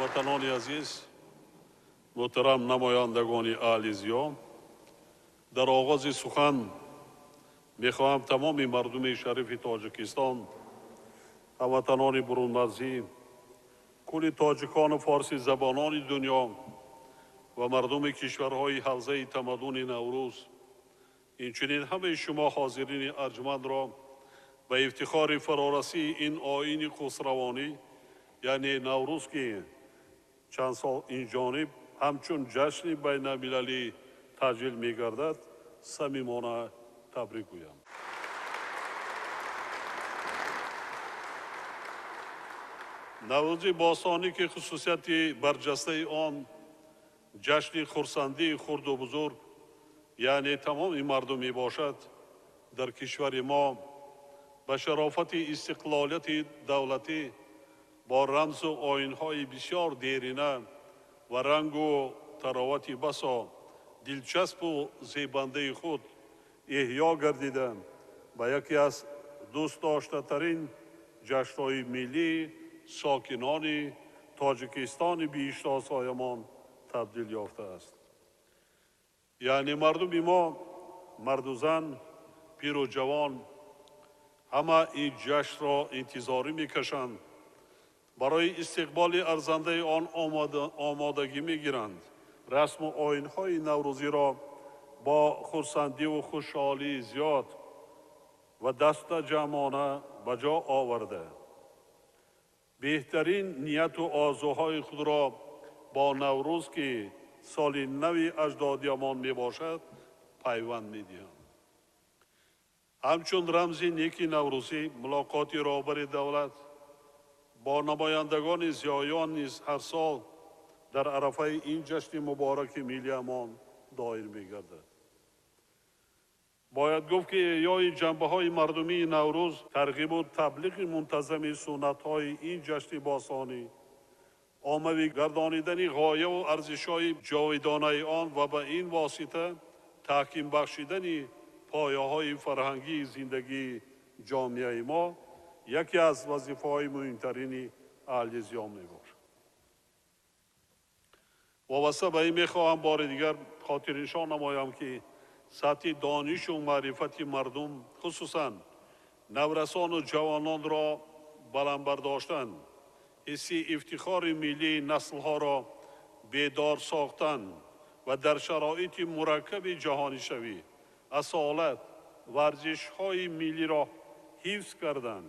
هموطنان عزیز، محترم نمایندگان اهل زیام، در آغاز سخن میخواهم تمام مردم شریف تاجیکستان، هموطنان برون مرزی، کل تاجیکان و فارسی زبانان دنیا و مردم کشورهای حوزه تمدن نوروز، اینچنین همه شما حاضرین ارجمند را به افتخار فرارسی این آیین خسروانی یعنی نوروز که چند سال این جانب همچون جشن بین المللی تجلیل می گردد صمیمانه تبریک گویم. نوروز باستانی که خصوصیت برجسته آن جشن خرسندی خرد و بزرگ یعنی تمام مردم می باشد، در کشور ما به شرافت استقلالیت دولتی با رمز و آیین‌های بسیار دیرینه و رنگ و تراوت بسا دلچسب و زیبنده خود احیا گردیده و یکی از دوست داشته ترین جشن‌های ملی ساکنان تاجیکستان بی‌شناسایمان تبدیل یافته است. یعنی مردم ما، مرد و زن، پیر و جوان، همه این جشن را انتظاری میکشند، برای استقبال ارزنده آن آمادگی میگیرند، رسم و آیین‌های نوروزی را با خرسندی و خوشحالی زیاد و دست جمعانه به جا آورده بهترین نیت و آرزوهای خود را با نوروز که سال نو اجدادیمان می باشد پیوند می دهند. همچون رمزی نیکی نوروزی ملاقات رهبر دولت با نمایندگان زیایان نیز هر سال در عرفه این جشن مبارک ملیمان دایر می گردد. باید گفت که احیای جنبه‌های مردمی نوروز ترغیب و تبلیغ منتظم سنت‌های این جشن باستانی، عمومی گردانیدن غایه و ارزش‌های جاودانه آن و به این واسطه تحکیم بخشیدن پایه‌های فرهنگی زندگی جامعه ما یکی از وظیفه‌های مهمترین اهل زیام می‌باشد. وابسته به این می‌خواهم بار دیگر خاطر نشان نمایم که سطح دانش و معرفت مردم خصوصاً نورسان و جوانان را بلند برداشتن، حس افتخار ملی نسل‌ها را بیدار ساختن و در شرایط مرکب جهانی شوی اصالت ورزش‌های ملی را حفظ کردن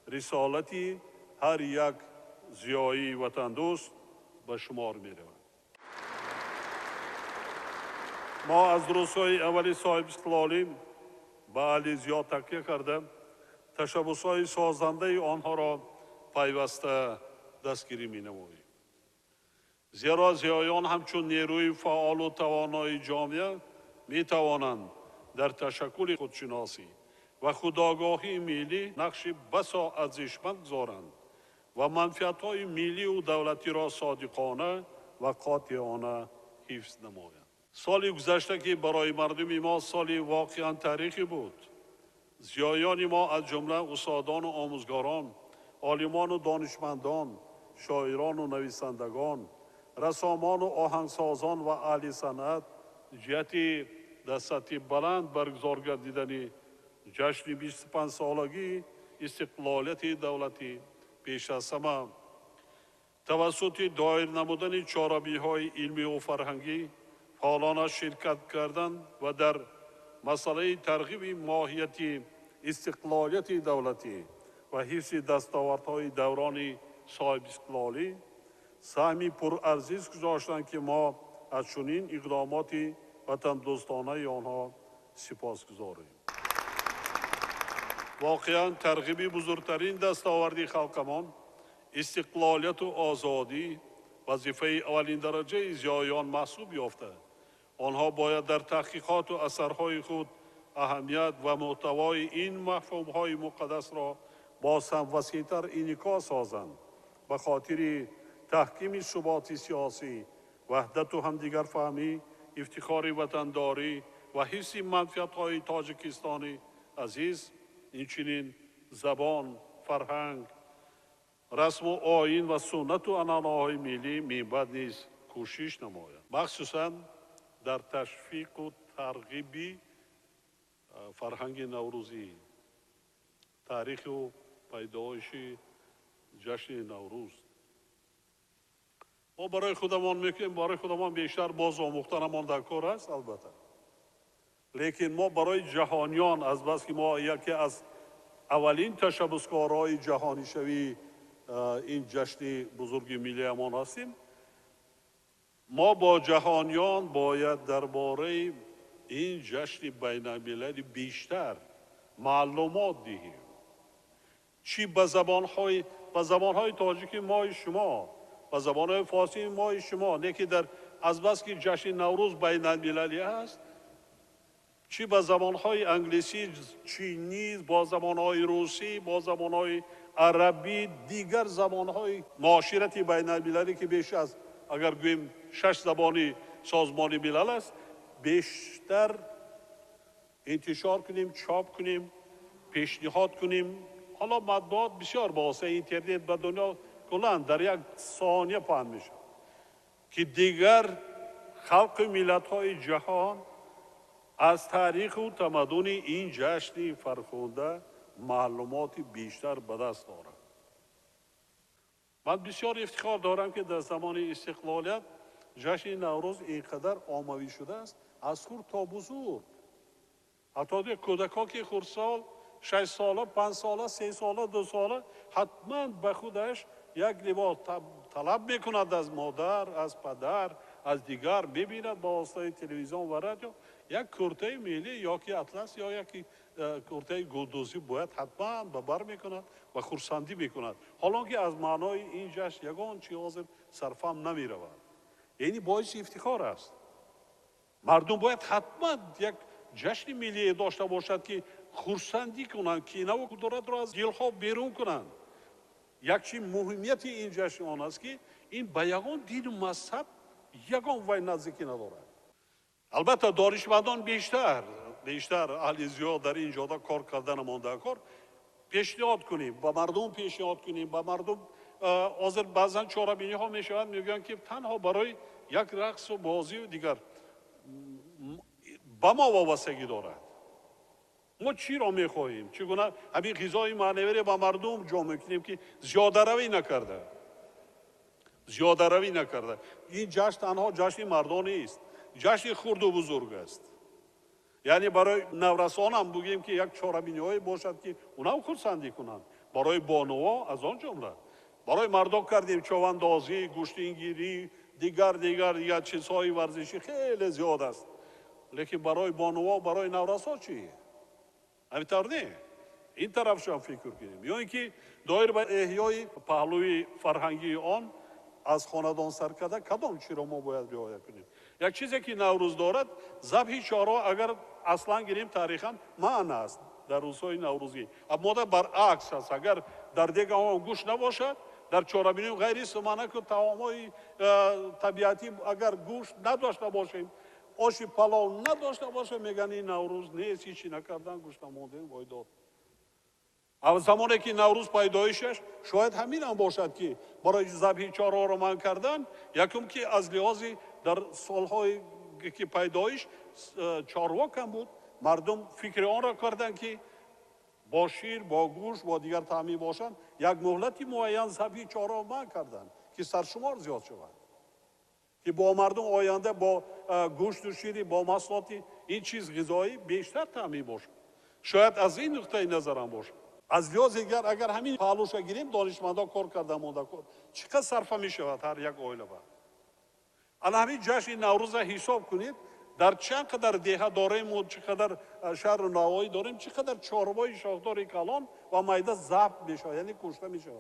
رسالتی هر یک زیایی وطن دوست به شمار می‌رود. ما از روزهای اول صاحب استقلالی به اهل زیا تکیه کرده تشبس‌های سازنده آنها را پیوسته دستگیری می‌نماییم. زیرا زیایان همچون نیروی فعال و توانای جامعه می‌توانند در تشکل خودشناسی و خودآگاهی ملی نقش بسا ارزشمند گذارند و منفعت‌های ملی و دولتی را صادقانه و قاطعانه حفظ نمایند. سال گذشته که برای مردم ما سال واقعاً تاریخی بود، زیایان ما از جمله استادان و آموزگاران، عالمان و دانشمندان، شاعران و نویسندگان، رسامان و آهنگسازان و اهل صنعت جهت در سطح بلند برگزار گردیدن جشن 25 سالگی استقلالیت دولتی پیش از همه توسط دایر نمودن چاره‌بی‌های علمی و فرهنگی فعالانه شرکت کردند و در مسئله ترغیب ماهیت استقلالیت دولتی و حفظ دستاوردهای دوران صاحب استقلالی سهمی پرارزش گذاشتند که ما از چنین اقدامات وطن دوستانه آنها سپاسگزاریم. واقعاً ترغیب بزرگترین دستاورد خلقمان استقلالیت و آزادی وظیفه اولین درجه زیایان محسوب یافته. آنها باید در تحقیقات و اثرهای خود اهمیت و محتوای این مفهوم‌های مقدس را باز هم وسیع‌تر انعکاس سازند. به خاطر تحکیم ثبات سیاسی، وحدت و همدیگر فهمی، افتخار وطنداری و حفظ منفعت‌های تاجیکستان عزیز، اینچنین زبان، فرهنگ رسم و آیین و سنت و عنعنه‌های ملی میباید نیز کوشش نماید، مخصوصا در تشویق و ترغیب فرهنگ نوروزی، تاریخ و پیدایش جشن نوروز. ما برای خودمان میکنیم، برای خودمان بیشتر باز آموختنمان در کار است البته، لیکن ما برای جهانیان، از بس که ما یکی از اولین تشبسکارهای جهانی شوی این جشن بزرگ ملی امان هستیم، ما با جهانیان باید درباره این جشن بین المللی بیشتر معلومات دهیم. چی به زبانهای تاجیکی ما شما، به زبانهای فارسی ما شما، نه که در از بس که جشن نوروز بین المللی است، چی با زبانهای انگلیسی، چینی، با زبانهای روسی، با زبانهای عربی، دیگر زبانهای معاشرتی بین المللی که بیش از اگر گوییم 6 زبانی سازمان ملل است، بیشتر انتشار کنیم، چاپ کنیم، پیشنهاد کنیم. حالا مطبوعات بسیار با واسطه اینترنت به دنیا کلاً در یک ثانیه پهن میشه که دیگر خلق ملت‌های جهان از تاریخ و تمدن این جشن فرخنده معلومات بیشتر به دست دارد. من بسیار افتخار دارم که در زمان استقلالیت جشن نوروز اینقدر عاموی شده است، از خرد تا بزرگ. حتی در کودکان که خردسال 6 ساله، 5 ساله، 3 ساله، 2 ساله حتما به خودش یک لباس طلب میکند از مادر، از پدر، از دیگر، ببیند با واسطه تلویزیون و رادیو یک کرته ملی یا که اطلس یا یک کرته گلدوزی باید حتما به بر میکند و خرسندی میکند، حالا که از معنای این جشن یگان چیز صرفم نمی رود. یعنی باعث افتخار است. مردم باید حتما یک جشن ملی داشته باشد که خرسندی کنند، کینه و کدورت را از دلها بیرون کنند. یک چیز مهمیت این جشن آن است که این به یگان دین و مذهب یگان وی نزدیکی ندارد. البته دانشمندان بیشتر اهل زیاد در این جاده کار کردن مانده کار پیشنهاد کنیم، با مردم پیشنهاد کنیم، با مردم حاضر بعضا چهاربینی ها میشوند میگن که تنها برای یک رقص و بازی و دیگر با ما وابستگی دارد. ما چی را میخواهیم؟ چگونه همین غذای معنوی با مردم جمع کنیم که زیاده روی نکرده. این جشن تنها جشن مردانه است، جشن خرد و بزرگ است. یعنی برای نورسان هم بگیم که یک چهاربینی باشد که اونا خرسندی کنند، برای بانوها از آن جمله. برای مردم کردیم چواندازی، گوشتینگیری، دیگر چیزهای ورزشی خیلی زیاد است، لیکن برای بانوها، برای نورسان چیه؟ همینطور نه. این طرفش هم فکر کنیم. یا اینکه دایر به احیای پهلوی فرهنگی آن از خاندان سر کرده کدام چی را ما باید رعایت کنیم؟ یک چیزی که نوروز دارد، ذبح چارا اگر اصلا گیریم تاریخاً معنی است در روزهای نوروزی، اما برعکس است. اگر در دیگه هم گوشت نباشد، در چهاربینی غیر سمانه که طعام‌های طبیعتی اگر گوشت نداشته باشیم، آش پلاو نداشته باشه، میگن این نوروز نیست، هیچی نکردن، گوشت نموندن وایداد. اما زمانی که نوروز پیدایشش شاید همین هم باشد که برای ذبح چارا را منع کردن، یکم که از لحاظ در سالهای که پیدایش چاروا کم بود، مردم فکر آن را کردن که با شیر، با گوشت، با دیگر طعمی باشند، یک مهلتی معین ذبح چارا منع کردن که سرشمار زیاد شود، که با مردم آینده با گوشت و شیری، با محصولات این چیز غذایی بیشتر طعمی باشد. شاید از این نقطه نظر هم باشد. از لحاظ دیگر اگر همین پهلوش گیریم، دانشمندان کار کرده مونده کار چقدر صرفه می شود هر یک عائله بعد. الان همین جشن نوروز حساب کنید، در چند قدر دیه داریم و چقدر شهر و نواحی داریم، چقدر چارپای شاخدار کلان و میده ضبط میشه، یعنی کشته میشه.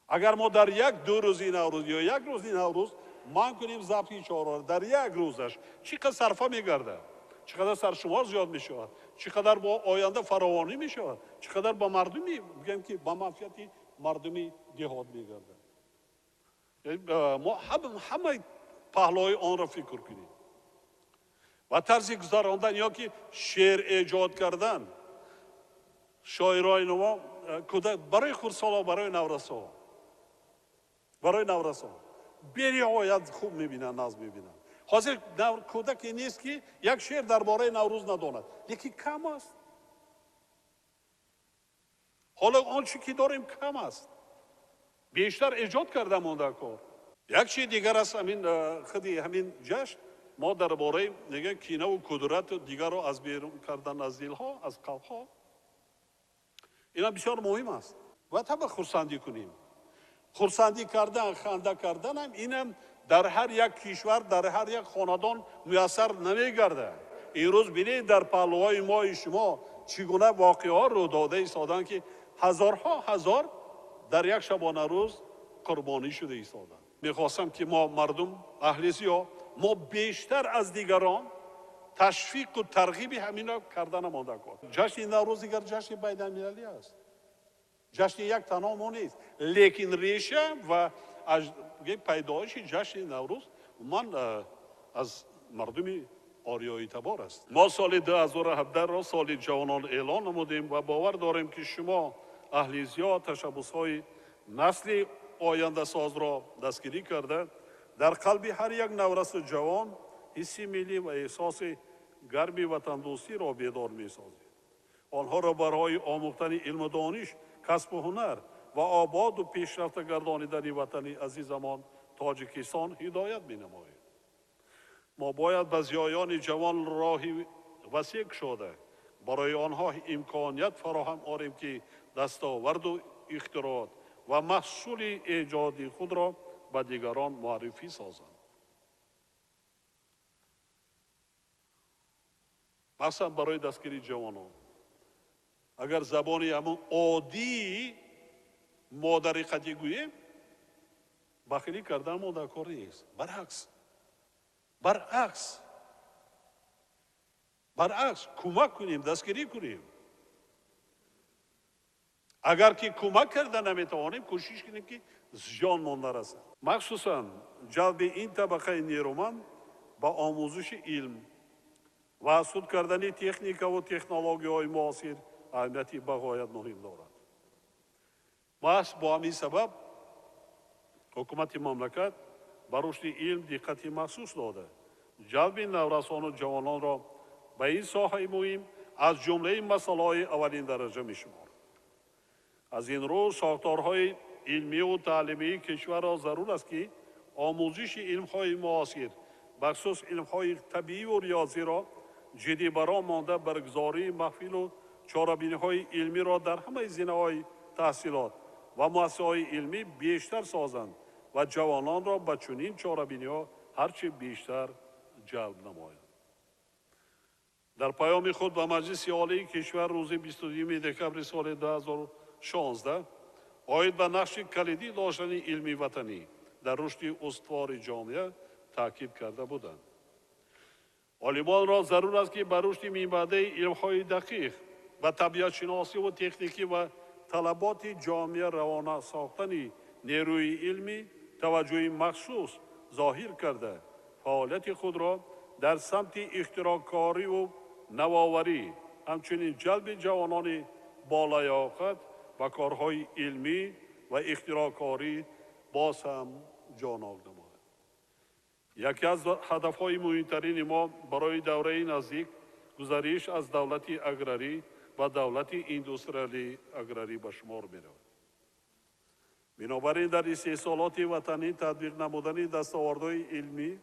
اگر ما در یک دو روزی نوروز یا یک روزی نوروز من کنیم ضبط چارا در یک روزش، چقدر صرفه میگرده، چقدر سرشمار زیاد میشود، چقدر با آینده فراوانی میشود، چقدر با مردمی بگیم که با معافیتی مردمی دیهات میگرده. ما همه پهلوی آن را فکر کنیم و طرز گذراندن یا که شعر ایجاد کردن. شاعرای نما کودک برای خردسالا برای نورسا بری آید خوب میبینن ناز میبینن حاضر کودکی نیست که یک شعر درباره نوروز نداند یکی کم است حالا آنچه که داریم کم است بیشتر ایجاد کرده مونده کار یک چیز دیگر است همین جشن ما درباره دیگه کینه و کدورت دیگر رو از بیرون کردن از دلها از قلبها اینا بسیار مهم است و طبعا خرسندی کنیم خرسندی کردن خنده کردن هم اینم در هر یک کشور در هر یک خاندان میسر نمیگرده این روز بینید در پهلوهای ما شما چگونه واقعا رو داده ایستادن که هزارها هزار در یک شبانه روز قربانی شده ایستادن میخواستم که ما مردم اهلیسیا ما بیشتر از دیگران تشویق و ترغیب همین را کردن مانده کن جشن نوروز دیگر جشن بین المللی است جشن یک تنها ما نیست لیکن ریشه و پیدایش جشن نوروز من از مردم آریایی تبار است ما سال 2017 را سال جوانان اعلان نمودیم و باور داریم که شما اهلیزیا تشبس‌های نسل آینده ساز را دستگیری کرده در قلب هر یک نورس جوان حسی ملی و احساس گرمی وطن دوستی را بیدار می‌سازید آنها را برای آموختن علم و دانش کسب و هنر و آباد و پیشرفت گردانیدن وطن عزیزمان تاجیکستان هدایت می‌نماییم ما باید به ضیایان جوان راهی وسیع شده برای آنها امکانیت فراهم آوریم که دستاورد و اختراعات و محصول ایجادی خود را به دیگران معرفی سازند مثلا برای دستگیری جوانان اگر زبانی همون عادی مادری قدی گوییم بخیلی کردن ما در کار نیست برعکس کمک کنیم دستگیری کنیم اگر که کمک کردن نمیتوانیم کوشش کنیم که زیان نرسد مخصوصا جلب این طبقه نیرومند با آموزش علم و حصول کردن تکنیک و تکنولوژی های معاصر اهمیتی بغایت مهم دارد محض با همین سبب حکومت مملکت به رشد علم دقت مخصوص داده جلب نورسان و جوانان را به این ساحه مهم از جمله مسائل اولین درجه می‌شمارد از این رو ساختارهای علمی و تعلیمی کشور را ضرور است که آموزش علم‌های معاصر بخصوص علم‌های طبیعی و ریاضی را جدی برآ مانده برگزاری محفل و چاره‌بینی‌های علمی را در همه زمینه‌های تحصیلات و مؤسسه‌های علمی بیشتر سازند و جوانان را به چنین چاره‌بینی‌ها هرچه بیشتر جلب نمایند. در پیام خود به مجلس عالی کشور روز 22 دکمبر سال 2016 آید به نقش کلیدی داشتن علمی وطنی در رشد استوار جامعه تاکید کرده بودند. عالمان را ضرور است که به رشد میانبرده علم‌های دقیق و طبیعت شناسی و تکنیکی و طلبات جامعه روانه ساختن نیروی علمی توجه مخصوص ظاهر کرده فعالیت خود را در سمت اختراعکاری و نوآوری همچنین جلب جوانان بالیاقت و کارهای علمی و اختراعکاری باز هم جانانه نماید. یکی از هدفهای مهمترین ما برای دوره نزدیک گزارش از دولت اگراری و دولت اندوستریالی اگراری به شمار می‌رود. بنابراین در استحصالات وطنی تطبیق نمودن دستاوردهای علمی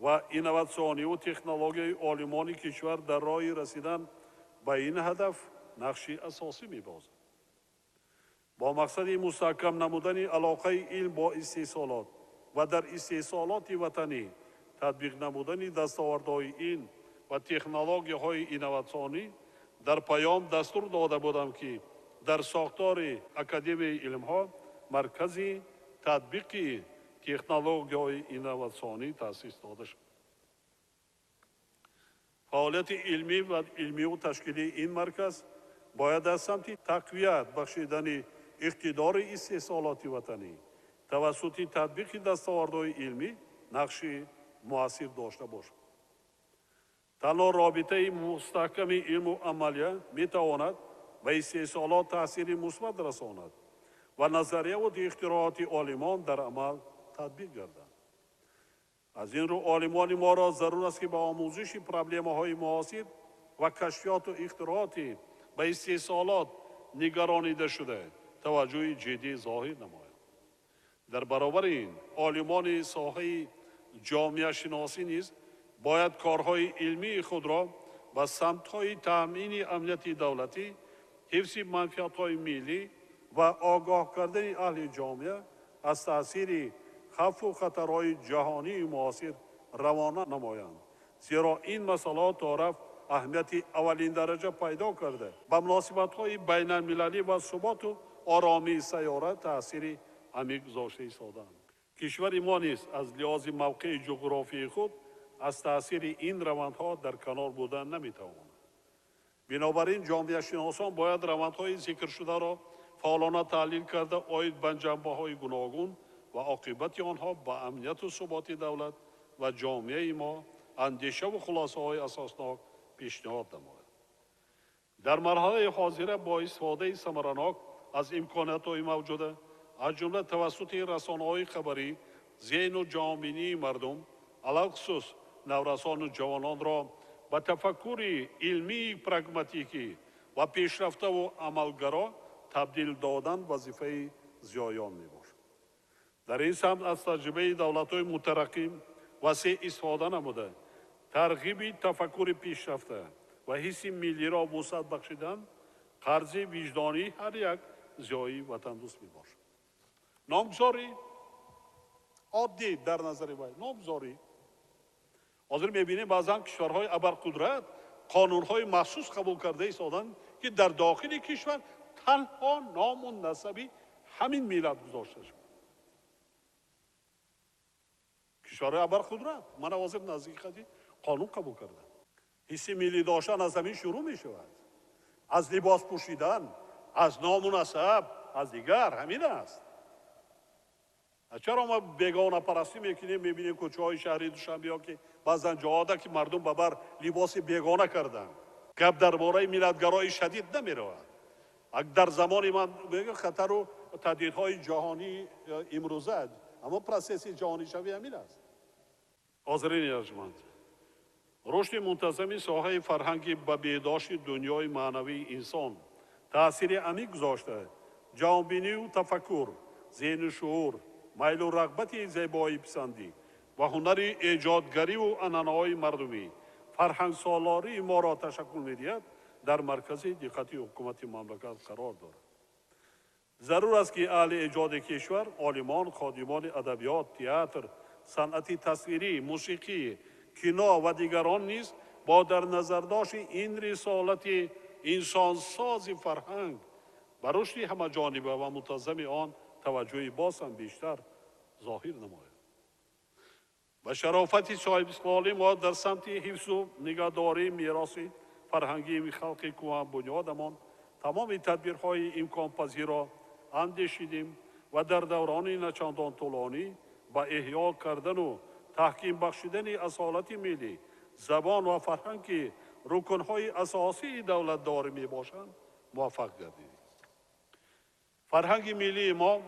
و اینواسیونی و تکنولوژی عالمان کشور در راه رسیدن به این هدف نقشی اساسی می‌بازد. با مقصد مستحکم نمودن علاقه علم با استحصالات و در استحصالات وطنی تطبیق نمودن دستاوردهای این و تکنولوژی‌های اینواسیونی در پیام دستور داده بودم که در ساختار اکادمی علم‌ها مرکزی تطبیق تکنولوژی‌های اینواسیونی تأسیس داده شد. فعالیت علمی و تشکیلی این مرکز باید از سمت تقویت بخشیدن اقتدار استحصالات وطنی توسط تطبیق دستاوردهای علمی نقش مؤثر داشته باشد. تنها رابطه مستحکم علم و عملیه میتواند و استحصالات تأثیر مثبت رساند و نظریه و اختراعات عالمان در عمل تطبیق گردد. از این رو عالمان ما را ضرور است که به آموزش پروبلم‌های معاصر و کشفیات و اختراعات و استحصالات نگرانیده شده توجه جدی ظاهر نماید. در برابر این عالمان ساحه جامعه شناسی نیز باید کارهای علمی خود را به سمت‌های تأمین امنیت دولتی، حفظ منفعت‌های ملی و آگاه کردن اهل جامعه از تأثیر خوف و خطرهای جهانی معاصر روانه نمایند. زیرا این مسئله تعارف اهمیت اولین درجه پیدا کرده به مناسبت‌های بین المللی و ثبات و آرامی سیاره تأثیر عمیق گذاشته ایستادند. کشور ما نیز از لحاظ موقع جغرافی خود از تأثیر این روندها در کنار بودن نمیتواند. بنابراین جامعه شناسان باید روندهای ذکر شده را فعالانه تحلیل کرده آید به جنبه‌های گوناگون و عاقبت آنها به امنیت و ثبات دولت و جامعه ما اندیشه و خلاصه‌های اساسناک پیشنهاد نماید. در مرحله حاضره با استفاده ثمرناک از امکانات‌های موجوده از جمله توسط رسانه‌های خبری ذهن و جامعه مردم علخصوص نورسان و جوانان را به تفکر علمی پراگماتیکی و پیشرفته و عملگرا تبدیل دادن وظیفه زیایان میباشد. در این سمت از تجربه دولت‌های مترقی وسیع استفاده نموده ترغیب تفکر پیشرفته و حس ملی را وسعت بخشیدن قرض وجدانی هر یک زیایی وطن دوست میباشد. نامگذاری عادی در نظر باید نامگذاری حاضر میبینیم بعضا کشورهای ابرقدرت قانونهای مخصوص قبول کرده ایستادن که در داخل کشور تنها نام و نسبی همین ملت گذاشته شد. کشورهای ابرقدرت من حاضر نزدیک قانون قبول کردن. حس ملی داشتن از همین شروع می شود. از لباس پوشیدن، از نام و نسب، از دیگر همین است. چرا ما بیگانه پرستی میکنیم میبینیم کوچه های شهری دوشنبه ها که بعضا جاها که مردم ببر لباس بیگانه کردن. گپ درباره ملتگرایی شدید نمیرود. در زمان من میگم خطر و تهدیدهای جهانی امروزه اما پروسس جهانی شوی همین است. حاضرین ارجمند، رشد منتظم ساحه فرهنگی به بهداشت دنیای معنوی انسان تأثیر عمیق گذاشته. جهانبینی و تفکر، ذهن و شعور، میل و رغبت زیبایی پسندی و هنر ایجادگری و عنعنه‌های مردمی فرهنگ سالاری ما را تشکل می‌دهد در مرکز دقت حکومت مملکت قرار دارد. ضرور است که اهل ایجاد کشور، عالمان، خادمان ادبیات، تئاتر، صنعت تصویری، موسیقی، کینا و دیگران نیز با در نظر داشت این رسالت انسانساز فرهنگ و رشد همه‌جانبه و منتظم آن توجه باز هم بیشتر ظاهر نماید. و شرافت صاحب سپالی ما در سمت حفظ و نگهداری میراث فرهنگی خلق کهن بنیادمان تمام تدبیرهای امکان پذیر را اندیشیدیم و در دوران نچندان طولانی با احیا کردن و تحکیم بخشیدن اصالت ملی، زبان و فرهنگ رکنهای اساسی دولت دار می باشند موفق گردید. فرهنگ ملی ما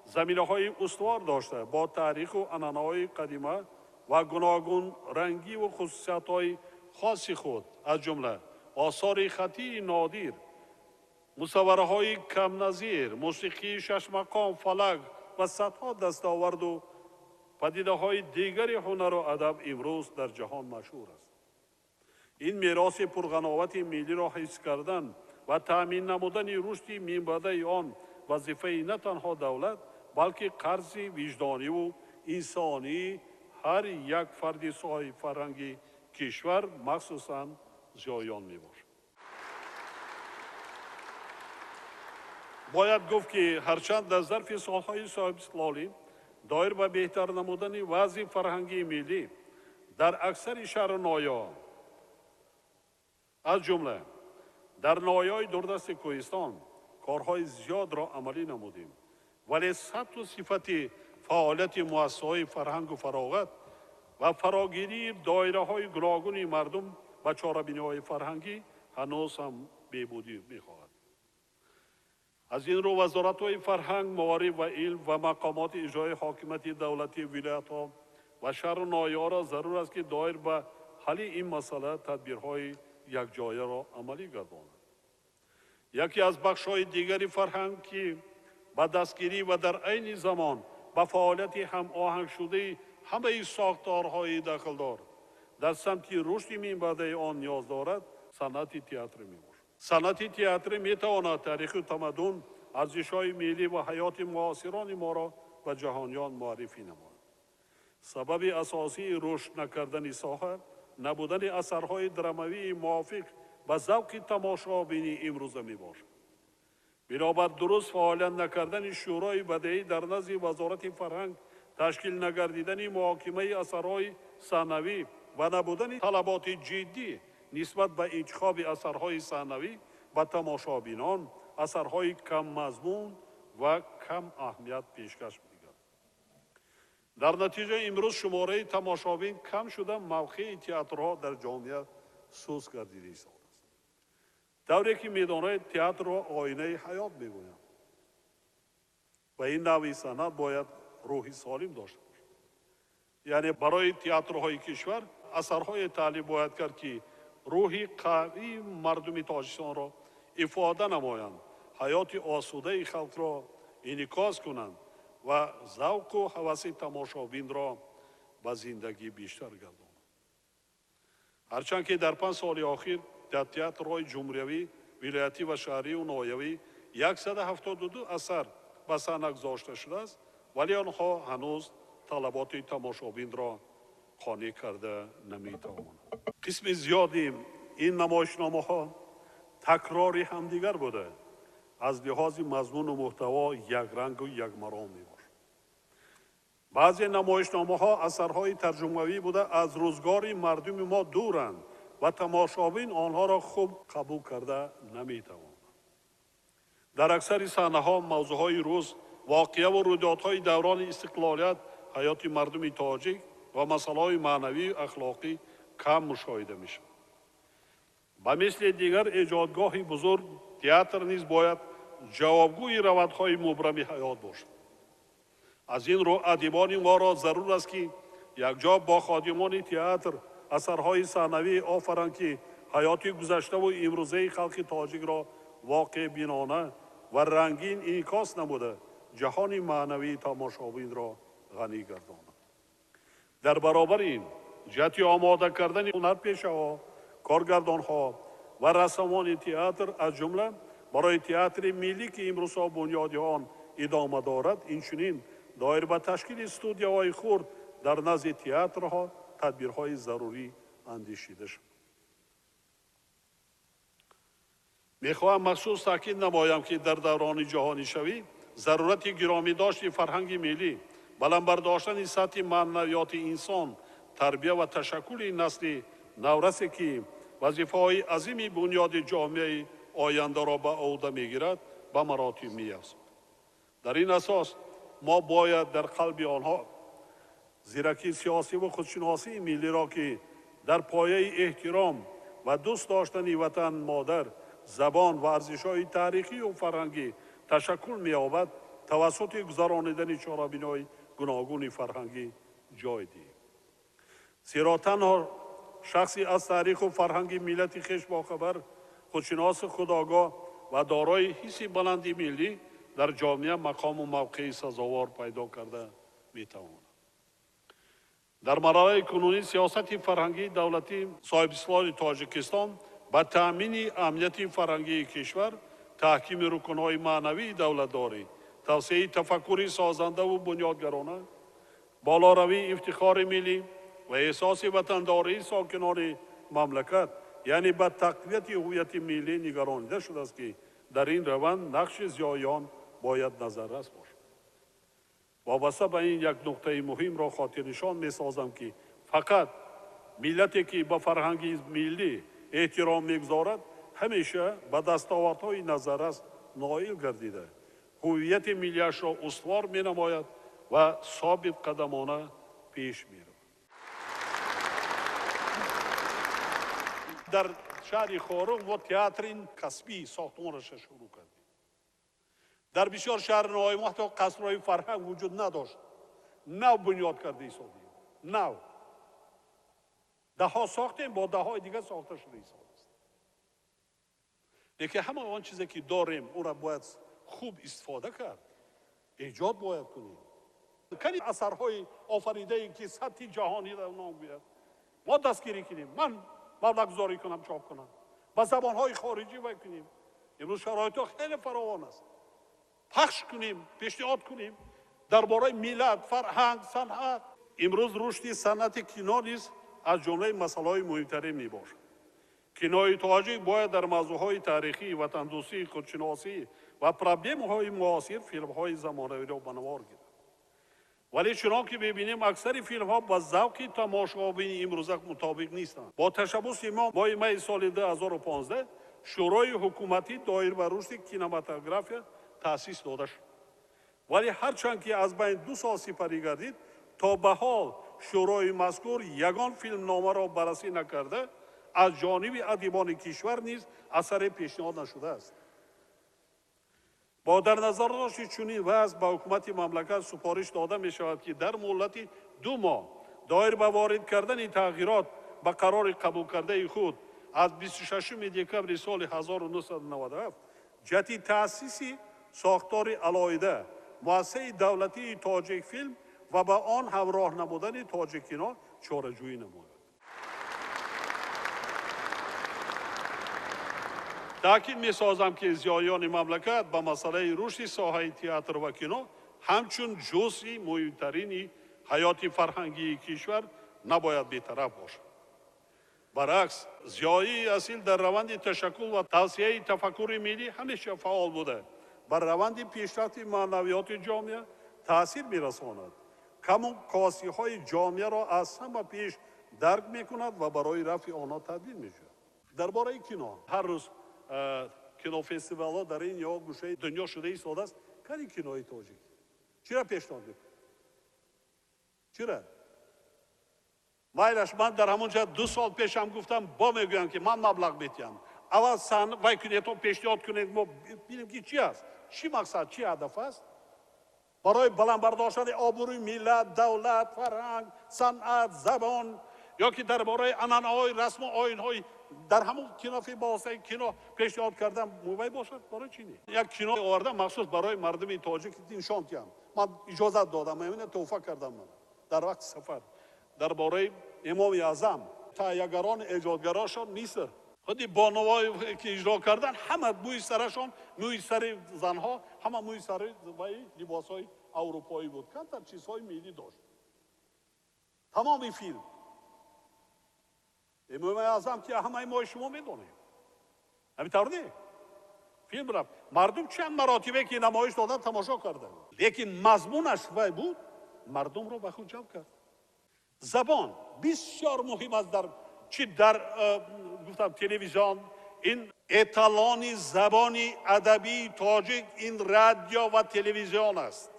زمینه‌های استوار داشته با تاریخ و عنعنه‌های قدیمه و گوناگون رنگی و خصوصیت‌های خاص خود از جمله آثار خطی نادر، مصوره‌های کم نظیر، موسیقی شش مقام، فلک و صدها دستاورد و پدیده‌های دیگر هنر و ادب امروز در جهان مشهور است. این میراث پرغناوت ملی را حفظ کردن و تأمین نمودن رشد منبع آن وظیفه نه تنها دولت بلکه قرض وجدانی و انسانی هر یک فرد صاحب فرهنگی کشور مخصوصاً زیایان می باشد. باید گفت که هرچند در ظرف سالهای صاحب استقلالی دایر به بهتر نمودن وضع فرهنگی ملی در اکثر شهر نایا از جمله در نایای دوردست کوهستان کارهای زیاد را عملی نمودیم، ولی سطح و صفت فعالیت مؤسسه‌های فرهنگ و فراغت و فراگیری دایره‌های گوناگون مردم و چاره‌بینی‌های فرهنگی هنوز هم بهبودی می‌خواهد. از این رو وزارت‌های فرهنگ، معارف و علم و مقامات اجرایی حاکمیت دولتی ولایت‌ها و شهر و ناحیه‌ها را ضرور است که دایر به حل این مسئله تدبیرهای یکجایه را عملی گردانند. یکی از بخش‌های دیگری فرهنگ که به دستگیری و در عین زمان به فعالیت هماهنگ شده همه ساختارهای دخلدار در سمت رشد میانبرده آن نیاز دارد، صنعت تئاتر میباشد. صنعت تئاتر میتواند تاریخ و تمدن، ارزش‌های ملی و حیات معاصران ما را به جهانیان معرفی نماید. سبب اساسی رشد نکردن ساحه نبودن اثرهای دراموی موافق به ذوق تماشابینی امروزه می باشد. بنابر درست فعالیت نکردن شورای بدهی در نزد وزارت فرهنگ، تشکیل نگردیدن محاکمه اثرهای ثانوی و نبودن طلبات جدی نسبت به انتخاب اثرهای ثانوی به تماشابینان، اثرهای کم مضمون و کم اهمیت پیشکش می‌گردد. در نتیجه امروز شماره تماشابین کم شده، موقع تئاترها در جامعه سوس گردیده است. طوری که میدانید تئاتر را آینه حیات میگویند و این نوع صنعت باید روحی سالم داشته باشد. یعنی برای تئاترهای کشور اثرهای تعلیم باید کرد که روحی قوی مردم تاجیکستان را افاده نمایند، حیات آسوده خلق را انعکاس کنند و ذوق و هوس تماشابین را به زندگی بیشتر گردانند. هرچند که در 5 سال اخیر در تئاترهای جمهوری، ولایتی و شهری و ناحیه‌ای 172 اثر به صحنه گذاشته شده است، ولی آنها هنوز طلبات تماشابین را قانع کرده نمی‌توانند. قسم زیادی این نمایشنامه‌ها تکراری همدیگر بوده، از لحاظ مضمون و محتوا یک رنگ و یک مرام می‌باشد. بعضی نمایشنامه‌ها اثرهای ترجمه‌ای بوده، از روزگار مردم ما دورند و تماشابین آنها را خوب قبول کرده نمی‌توانند. در اکثر صحنه‌ها موضوعهای روز، واقعه و رویدادهای دوران استقلالیت، حیات مردم تاجیک و مسائل معنوی و اخلاقی کم مشاهده می‌شود. به مثل دیگر ایجادگاه بزرگ، تئاتر نیز باید جوابگوی روندهای مبرم حیات باشد. از این رو ادیبان ما را ضرور است که یکجا با خادمان تئاتر اثرهای ثانوی آفرند که حیات گذشته و امروزه خلق تاجیک را واقع بینانه و رنگین انعکاس نموده، جهان معنوی تماشابین را غنی گرداند. در برابر این جهت آماده کردن هنرپیشه‌ها، کارگردان‌ها و رسامان تئاتر، از جمله برای تئاتر ملی که امروزها بنیاد آن ادامه دارد، اینچنین دایر به تشکیل استودیوهای خرد در نزد تئاترها تدبیرهای ضروری اندیشیده شد. میخواهم مخصوص تاکید نمایم که در دوران جهانی شوی ضرورت گرامی داشت فرهنگ ملی، بلند برداشتن سطح معنویات انسان، تربیت و تشکل نسل نورسی که وظیفه‌های عظیم بنیاد جامعه آینده را به عهده میگیرد، به مراتب می‌افزاید. در این اساس ما باید در قلب آنها زیرکی سیاسی و خودشناسی ملی را که در پایه احترام و دوست داشتن وطن مادر، زبان و ارزش‌های تاریخی و فرهنگی تشکل می‌یابد، توسط گذرانیدن چاره‌بین‌های گوناگون فرهنگی جای دهیم. زیرا تنها شخصی از تاریخ و فرهنگ ملت خویش باخبر، خودشناس خودآگاه و دارای حس بلندی ملی در جامعه مقام و موقع سزاوار پیدا کرده می‌تواند. در مرحله کنونی سیاست فرهنگی دولتی صاحب اصلاح تاجیکستان با تأمین امنیت فرهنگی کشور، تحکیم رکن‌های معنوی دولتداری، توسعه تفکری سازنده و بنیادگرانه، بالاروی افتخار ملی و احساس وطنداری ساکنان مملکت، یعنی به تقویت هویت ملی نگرانیده شده است که در این روند نقش زیایان باید نظررس باشد. وابسته به این یک نکته مهم را خاطر نشان می سازم که فقط ملتی که به فرهنگ ملی احترام میگذارد همیشه به دستاوردهای نظررس نائل گردیده، هویت ملیش را استوار می نماید و ثابت قدمانه پیش می رود. در شهر خارق ما تئاتر کسبی ساختمانش شروع کردیم. در بسیار شهرهای ما حتی قصرهای فرهنگ وجود نداشت. نو بنیاد کرده ایسادی. نو. ده ها ساختیم با ده های دیگه ساخته شده ایساد است. لیکن همه آن چیزی که داریم اون را باید خوب استفاده کرد. ایجاد باید کنیم. کنی اثرهای آفریده ای که سطح جهانی را نام بیاد. ما دستگیری کنیم. من مبلغ گذاری کنم چاپ کنم. با زبانهای خارجی باید کنیم. امروز شرایط خیلی فراوان است. پخش کنیم، پیشنهاد کنیم درباره ملت، فرهنگ، صنعت. امروز رشد صنعت کینو نیز از جمله مسائل مهمترین میباشد. کینوی تاجیک باید در موضوعهای تاریخی، وطندوستی، خودشناسی و پرابلم‌های معاصر فیلم‌های زمانه‌ای را به نمار گیرد. ولی چنان که ببینیم اکثر فیلم‌ها با ذوق تماشاچی امروزه مطابق نیستند. با تشبث ما می سال 2015 شورای حکومتی دایر بر رشد کینماتوگرافی تأسیس داده شد. ولی هرچند که از بین 2 سال سپری گردید تا به حال شورای مذکور یگان فیلم نامه را بررسی نکرده از جانب ادیبان کشور نیز اثر پیشنهاد نشده است. با در نظر داشت چنین وضع به حکومت مملکت سفارش داده می شود که در مهلت 2 ماه دایر به وارد کردن تغییرات به قرار قبول کرده خود از 26 دکمبر سال 1997 جهت تأسیس ساختار علاوه مؤسسه دولتی تاجیک فیلم و با آن همراه نمودن تاجیک کینو چاره‌جویی نماید. تاکید می سازم که زیایان مملکت به مسئله رشد ساحه تئاتر و کینو همچون جزئی مهمترین حیات فرهنگی کشور نباید بی‌طرف باشد. برعکس زیایی اصیل در روند تشکل و توسعه تفکر ملی همیشه فعال بوده. بر روند پیشرفت معنویات جامعه تأثیر می‌رساند. کاسی‌های جامعه را از همه پیش درک می‌کند و برای رفع آنها تدبیر می‌شود. درباره کینو هر روز کینو فستیوال‌ها در این یا گوشه دنیا شده ایستاده است. کاری کینوی تاجیک چرا پیشنهاد می‌کنید؟ چرا؟ مایلش من در همونجا 2 سال پیشم گفتم با میگویم که من مبلغ میتیم. اول سن وای کنید تو پیشنهاد کنید ما ببینیم که چی است؟ چی مقصد، چی هدف است؟ برای بلند برداشتن آبروی ملت، دولت، فرهنگ، صنعت، زبان یا که درباره عنعنه‌های رسم و آیین‌های در همون کینوفی باسه کینو پیشنهاد کردم موبایل باشد برای چی نیست؟ یک کینو آوردم مخصوص برای مردم تاجیک نشان دادم. من اجازه دادم من توفیق کردم من در وقت سفر درباره امام اعظم تهیه‌گران ایجادگراشون نیست. خودی بانوایی که اجرا کردن همه موی سرشون موی سر زنها همه موی سر لباسای اروپایی بود. کمتر چیزهای ملی داشت. تمام فیلم امام اعظم که همه ما شما میدونیم. همینطور نه. فیلم را مردم چند مراتبه که نمایش دادن تماشا کردن. لیکن مضمونش وای بود مردم رو به خود جلب کرد. زبان بسیار مهم است در گفتم تلویزیون این اتالان زبانی ادبی تاجیک این رادیو و تلویزیون است.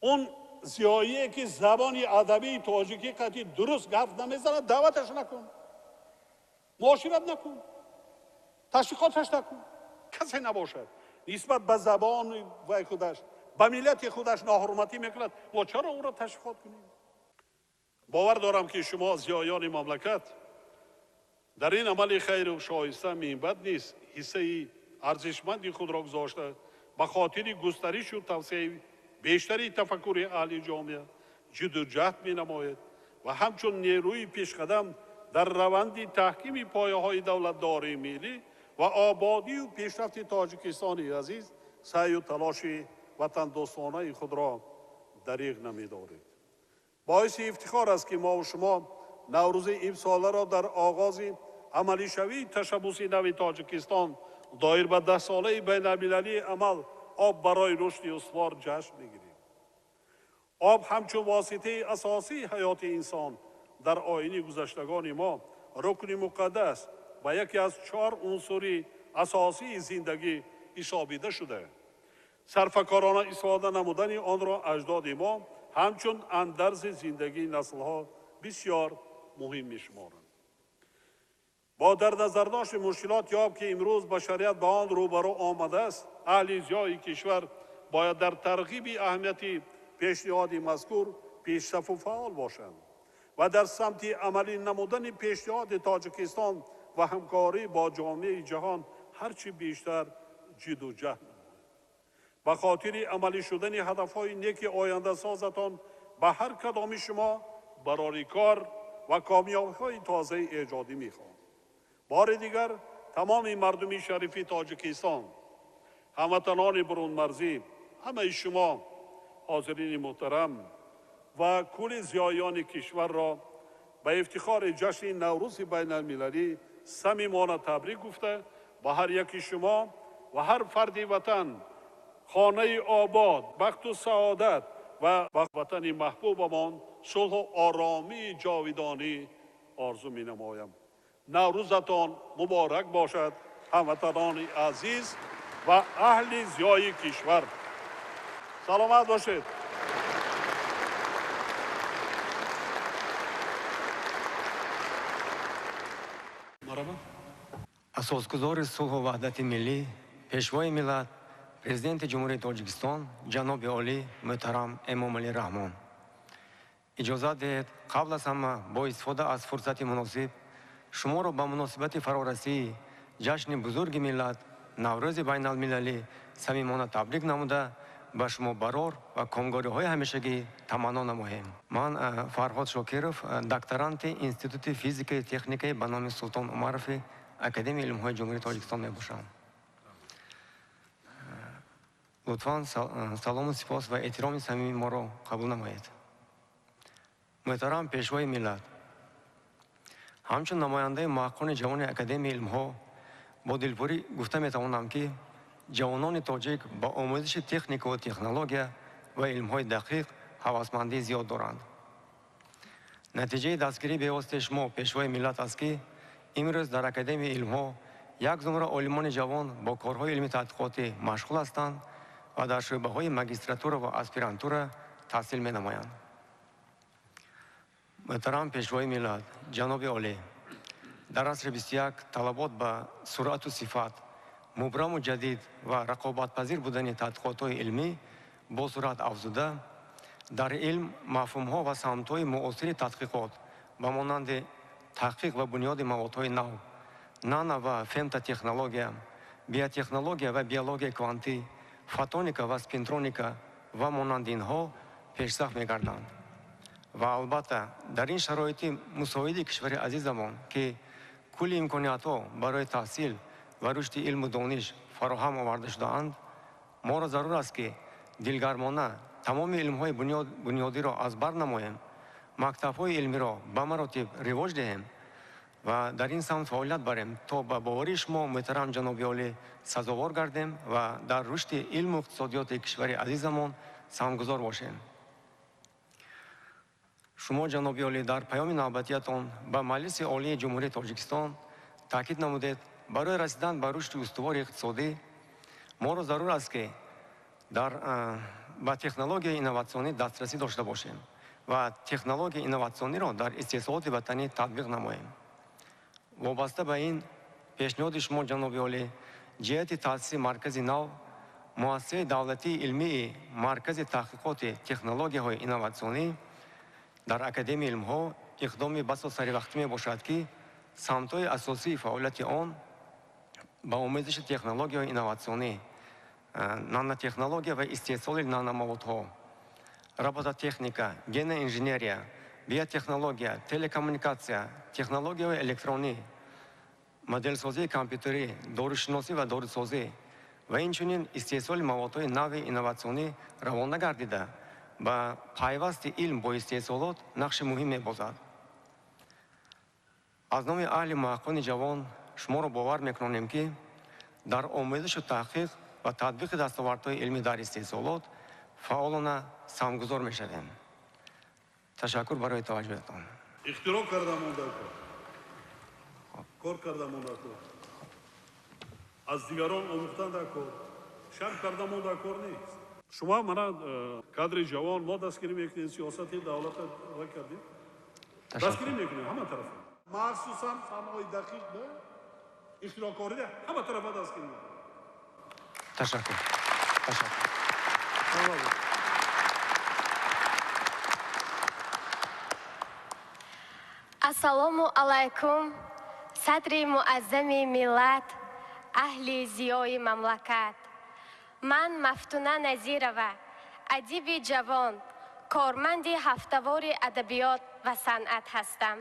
اون زیایی که زبانی ادبی تاجیکی که درست حرف نمیزنه دعوتش نکن. معاشرت نکن. تشویقاتش نکن. کسی نباشد نسبت به زبان و خودش به ملت خودش ناحرمتی میکند. ما چرا اون را تشویقات کنیم؟ باور دارم که شما زیایان مملکت در این عمل خیر و شایسته منبت نیست حصه ارزشمندی خود را گذاشته به خاطر گسترش و توسعه بیشتری تفکر اهل جامعه جدوجهد می نماید و همچون نیروی پیشقدم در روند تحکیم پایه‌های دولت‌داری ملی و آبادی و پیشرفت تاجیکستان عزیز سعی و تلاش وطن دوستانه خود را دریغ نمی‌دارید. باعث افتخار است که ما و شما نوروز امساله را در آغاز عملی شوی تشبث نو تاجیکستان دایر به 10 ساله بین المللی عمل آب برای رشد استوار جشن می‌گیریم. آب همچون واسطه اساسی حیات انسان در آیین گذشتگان ما رکن مقدس و یکی از 4 عنصر اساسی زندگی حسابیده شده. صرفه‌کارانه استفاده نمودن آن را اجداد ما همچون اندرز زندگی نسل‌ها بسیار مهم می‌شمارند. با در نظر داشت مشکلات یاب که امروز بشریت با آن روبرو آمده است، اهل زیای کشور باید در ترغیب اهمیتی پیشنهاد مذکور پیشرفت و فعال باشند و در سمت عملی نمودن پیشنهاد تاجیکستان و همکاری با جامعه جهان هرچی بیشتر جد و جهد نمایید. به خاطر عملی شدن هدفهای نیک آینده سازتان به هر کدام شما برای کار و کامیابی‌های تازه ایجادی می‌خواهم. بار دیگر تمام مردم شریف تاجیکستان، هموطنان برون مرزی، همه شما حاضرین محترم و کل زیایان کشور را به افتخار جشن نوروز بین المللی صمیمانه تبریک گفته به هر یک شما و هر فرد وطن خانه آباد، بخت و سعادت و وطن محبوبمان صلح و آرامی جاودانی آرزو می نمایم. نوروزتان مبارک باشد هموطنان عزیز و اهل زیای کشور. سلامت باشید. اساسگزار صلح و وحدت ملی، پیشوای ملت، پرزیدنت جمهوری تاجیکستان جناب عالی محترم امامعلی رحمان، اجازه دهید قبل از همه با استفاده از فرصت مناسب شما را به مناسبت فرارسی جشن بزرگ ملت نوروز بین المللی صمیمانه تبریک نموده به شما برار و کامگاری‌های همیشگی تمنا نماییم. من فرهاد شاکرов، دکترانت انستیتوت فیزیک تکنیکی به نام سلطان عمرов اکادمی علم‌های جمهوری تاجیکستان میباشم. لطفاً سلام و سپاس و احترام صمیمی ما را قبول نمایید. محترم پیشوای ملت، همچون نماینده محققان جوان اکادمی علم‌ها با دلپوری گفته میتوانم که جوانان تاجیک با آموزش تکنیک و تکنولوژی و علم‌های دقیق هوسمندی زیاد دارند. نتیجه دستگیری به واسطه شما پیشوای ملت است که امروز در اکادمی علم‌ها یک زمره عالمان جوان با کارهای علمی تحقیقاتی مشغول هستند و در شعبه‌های ماجستراتور و اسپیرانتور تحصیل می‌نمایند. محترم پیشوای ملت، جناب عالی، در عصر 21 طلبات به سرعت و صفت، مبرم و جدید و رقابت‌پذیر بودن تحقیقات‌های علمی با سرعت افزوده در علم مفهوم‌ها و سمت‌های معاصر تحقیقات به مانند تحقیق و بنیاد موادهای نو، نانو و فمتا تکنولوژیا، بیوتکنولوژیا و بیولوژی کوانتی، فوتونیکا و سپینترونیکا و مانند اینها پیشرفت می‌گردند. و البته در این شرایط مساعد کشور عزیزمان که کل امکانیت‌ها برای تحصیل و رشد علم و دانش فراهم آورده شده‌اند، ما را ضرور است که دلگرمانه تمام علم‌های بنیادی را از بر نماییم، مکتب‌های علمی را به مراتب رواج دهیم و در این سمت فعالیت بریم تا به باوری شما محترم جناب عالی سزاوار گردیم و در رشد علم و اقتصادیات کشور عزیزمان سهمگذار باشیم. شما جناب عالی در پیام نوبتیتان به مجلس عالی جمهوری تاجیکستان تاکید نمودید برای رسیدن به رشد استوار اقتصادی ما را ضرور است که به تکنولوژی اینوواسیونی دسترسی داشته باشیم و تکنولوژی اینوواسیونی را در استحصالات وطنی تطبیق نماییم. وابسته به این پیشنهاد شما جناب عالی جهت تأسیس مرکز نو مؤسسه دولتی علمی مرکز تحقیقات تکنولوژی‌های اینوواسیونی در اکادمی علم‌ها اقدام بسیار سری وقتی می باشد که سمت‌های اساسی فعالیت آن با آموزش تکنولوژی و اینوواسیونی، نانوتکنولوژی و استحصال نانوموادها، روبوتotechnika، گن انژینریا، بیوتکنولوژی، تلکامونیکاسیا، تکنولوژی الکترونی، مدل سازی کامپیوتری، داروشناسی و داروسازی و اینچنین استحصال موادهای نو اینوواسیونی روانه گردیده با پیوست علم با استحصالات نقش مهم می‌بازد. از نام اهل محققان جوان شما را باور می‌کنیم که در آموزش و تحقیق و تطبیق دستاوردهای علمی در استحصالات فعالانه سهمگذار می‌شویم. تشکر برای توجهتان. اختراع کردم اون کار کردم اون از دیگران آموختن در کار شرط کردم اون کار نیست. شما منا کادر جوان ما دستگیری میکنید سیاستی دولت را کردید دستگیری میکنید همه طرف مخصوصا فنهای دقیق به اختراع کاری ده همه طرف دستگیری میکنید. تشکر. ассалому алайкум, садри муаззами миллат, ахли зиёи мамлакат. ман Мафтуна Назирова, адиби ҷавон, корманди ҳафтавори адабиёт ва санъат ҳастам.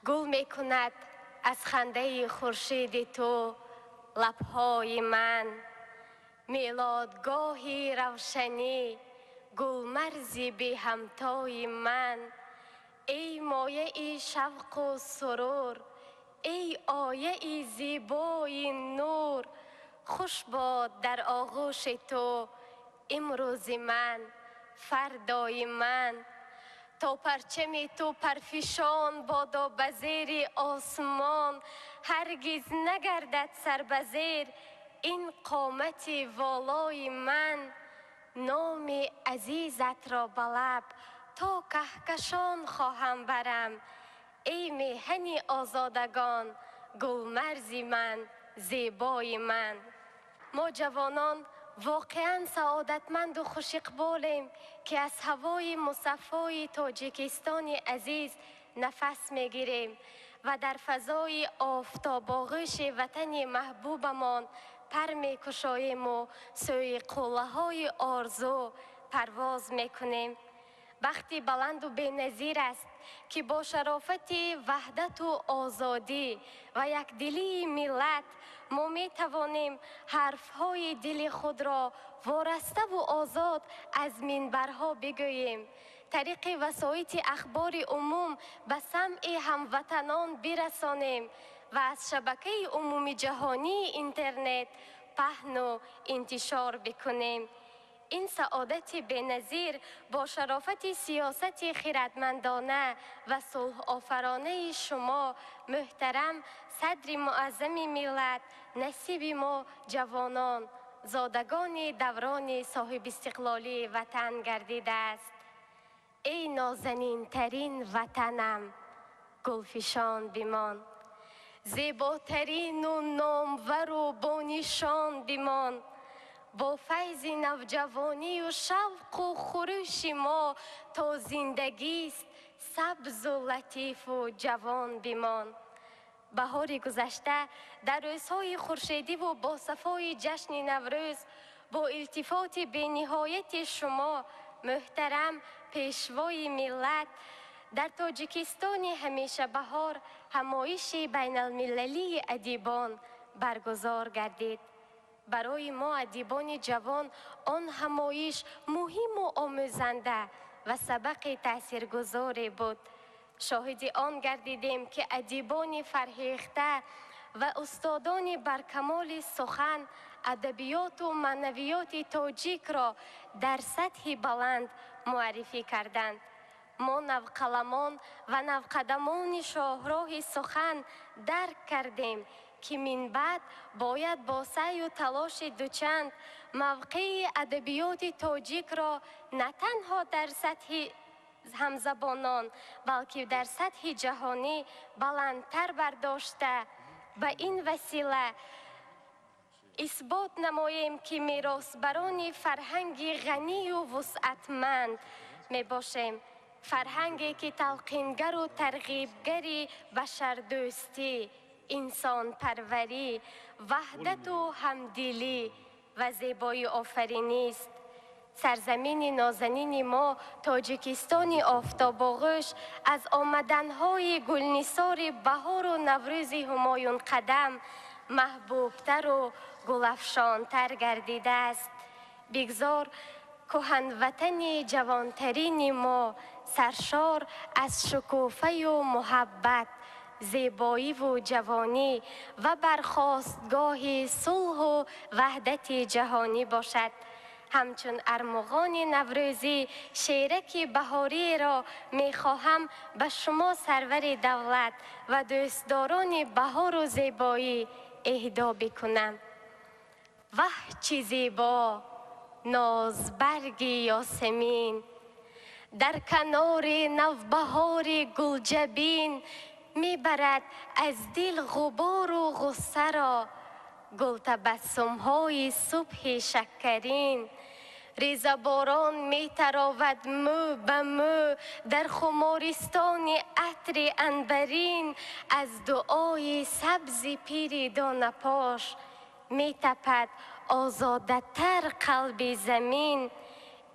гул мекунад аз хандаи хуршиди ту лабҳои ман, милодгоҳи равшанӣ, гулмарзи беҳамтои ман. ای مایه شوق و سرور، ای آیه زیبای نور، خوش باد در آغوش تو امروز من، فردای من. تا پرچم تو پرفشان بادا به زیر آسمان، هرگز نگردد سر به زیر این قامت والای من. نام عزیزت را به لب تا کهکشان خواهم برم، ای میهن آزادگان، گلمرزی من، زیبای من. ما جوانان واقعا سعادتمند و خوش اقبالیم که از هوای مصفای تاجیکستان عزیز نفس میگیریم و در فضای آفتاب‌آغوش وطن محبوبمان پر میکشاییم و سوی قله‌های آرزو پرواز میکنیم. بختی بلند و بی‌نظیر است که با شرافت وحدت و آزادی و یکدلی ملت ما می توانیم حرفهای دل خود را وارسته و آزاد از منبرها بگوییم، طریق وسایط اخبار عموم به سمع هموطنان برسانیم و از شبکه عمومی جهانی اینترنت پهن و انتشار بکنیم. این سعادت بی‌نظیر با شرافت سیاست خردمندانه و صلح آفرانه شما محترم صدر معظم ملت نصیب ما جوانان زادگان دوران صاحب استقلالی وطن گردیده است. ای نازنین ترین وطنم گلفشان بمان، زیباترین و نامور و بانشان بمان. با فیض نوجوانی و شوق و خروش ما تا زندگی است سبز و لطیف و جوان بمان. بهار گذشته در روزهای خورشیدی و با صفای جشن نوروز با التفات بی‌نهایت شما محترم پیشوای ملت در تاجیکستان همیشه بهار همایش بین المللی ادیبان برگزار گردید. برای ما ادیبان جوان آن همایش مهم و آموزنده و سبق تاثیرگذاری بود. شاهد آن گردیدیم که ادیبان فرهیخته و استادان برکمال سخن ادبیات و معنویات تاجیک را در سطح بلند معرفی کردند. ما نوقلمان و نوقدمان شاهراه سخن درک کردیم که من بعد باید با سعی و تلاش دوچند موقع ادبیات تاجیک را نه تنها در سطح همزبانان بلکه در سطح جهانی بلندتر برداشته به این وسیله اثبات نماییم که میراثبران فرهنگ غنی و وسعتمند می باشیم. فرهنگی که تلقینگر و ترغیبگری بشردوستی، انسان پروری، وحدت و همدلی و زیبایی آفرینی است. سرزمین نازنین ما تاجیکستان آفتاب‌آغوش از آمدنهای گلنثار بهار و نوروز همایون قدم محبوبتر و گلافشانتر گردیده است. بگذار کهن وطن جوانترین ما سرشار از شکوفه و محبت، زیبایی و جوانی و برخاستگاه صلح و وحدت جهانی باشد. همچون ارمغان نوروزی شیرک بهاری را می خواهم به شما سرور دولت و دوستداران بهار و زیبایی اهدا بکنم. واه چه زیبا نازبرگ یاسمین در کنار نوبهار گلجبین میبرد از دل غبار و غصه را. گل تبسم های صبح شکرین ریزباران می تراود مو به مو در خمارستان عطر عنبرین از دعای سبز پیر دانه پاش می تپد آزاده تر قلب زمین.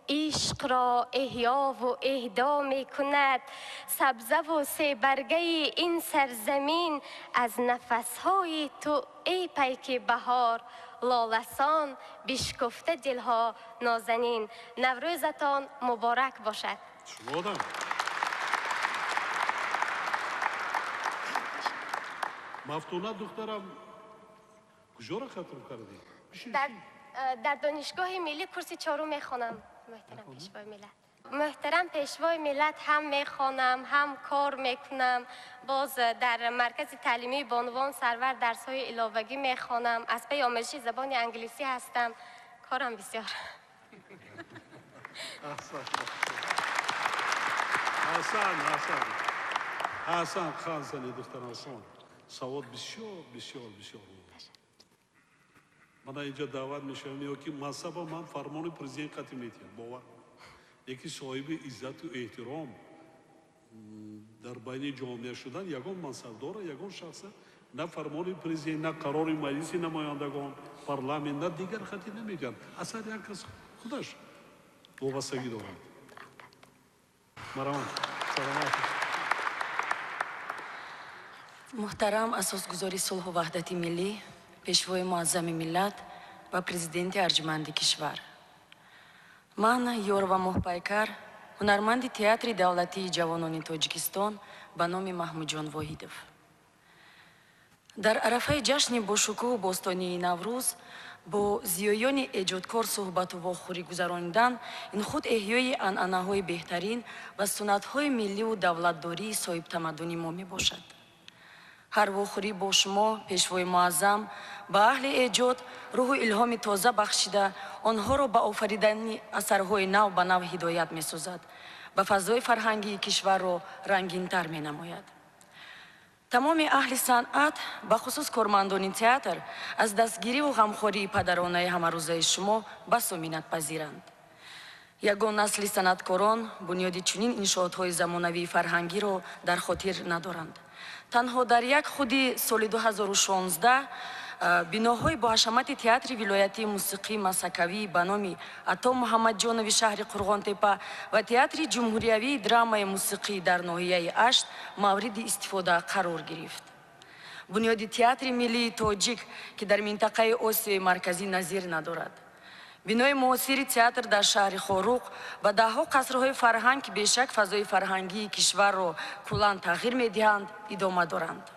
عشق را احیا و اهدا می کند سبزه و سه برگه این سرزمین. از نفسهای تو ای پیک بهار لالسان بشکفته دلها نازنین. نوروزتان مبارک باشد. شنودم. مفتونه دخترم کجا را ختم کردی؟ در دانشگاه ملی کورس 4 میخوانم. محترم پیشوای ملت، محترم پیشوای ملت هم میخوانم هم کار میکنم. باز در مرکز تعلیمی بانوان سرور درس های علاوگی میخوانم. از پی آموزش زبان انگلیسی هستم. کارم بسیار. حسن خان زنی دخترم خان سواد بسیار من اینجا دعوت میشم یا که مذهب من فرمان پرزیدنت قطعی میتیم باور یکی صاحب عزت و احترام در بین جامعه شدن یگان منصب داره یگان شخص نه فرمان پرزیدنت نه قرار مجلس نمایندگان پارلمانت نه دیگر خطی نمیگن اصلا یک کس خودش وابستگی دارد. مرحبا سلامت. محترم اساسگزاری صلح و وحدت ملی، پیشوای معظم ملت و پرزیدنت ارجمند کشور. من یوروا محپایکر، هنرمند تئاتر دولتی جوانان تاجیکستان به نام محمودجان واحدов. در عرفه جشن باشکوه باستانی نوروز با زیایان ایجادکار صحبت و واخوری گذراندن این خود احیای عنعنه‌های بهترین و سنت‌های ملی و دولتداری صاحب تمدنی ما می باشد. هر واخوری با شما پیشوای معظم به اهل ایجاد روح و الهام تازه بخشیده آنها را به آفریدن اثرهای نو به نو هدایت می سازد و فضای فرهنگی کشور را رنگین تر می نماید. تمام اهل صنعت به خصوص کارمندان تئاتر از دستگیری و غمخوری پدرانه همروزه شما بس منت پذیرند. یگان نسل صنعتکاران بنیادی چنین انشاءات‌های زمانوی فرهنگی را در خاطر ندارند. تنها در یک خودی سال 2016 بناهای با حشمت تئاتر ولایتی موسیقی مسکوی به نام عطا محمد جانوی شهر قرغانتپه و تئاتر جمهوریوی درامای موسیقی در ناحیه اشت مورد استفاده قرار گرفت. بنیاد تئاتر ملی تاجیک که در منطقه آسیای مرکزی نظیر ندارد. بنای معاصر تئاتر در شهر خاروق و دهها قصرهای فرهنگ که بیشک فضای فرهنگی کشور را کلاً تغییر می‌دهند ادامه دارند.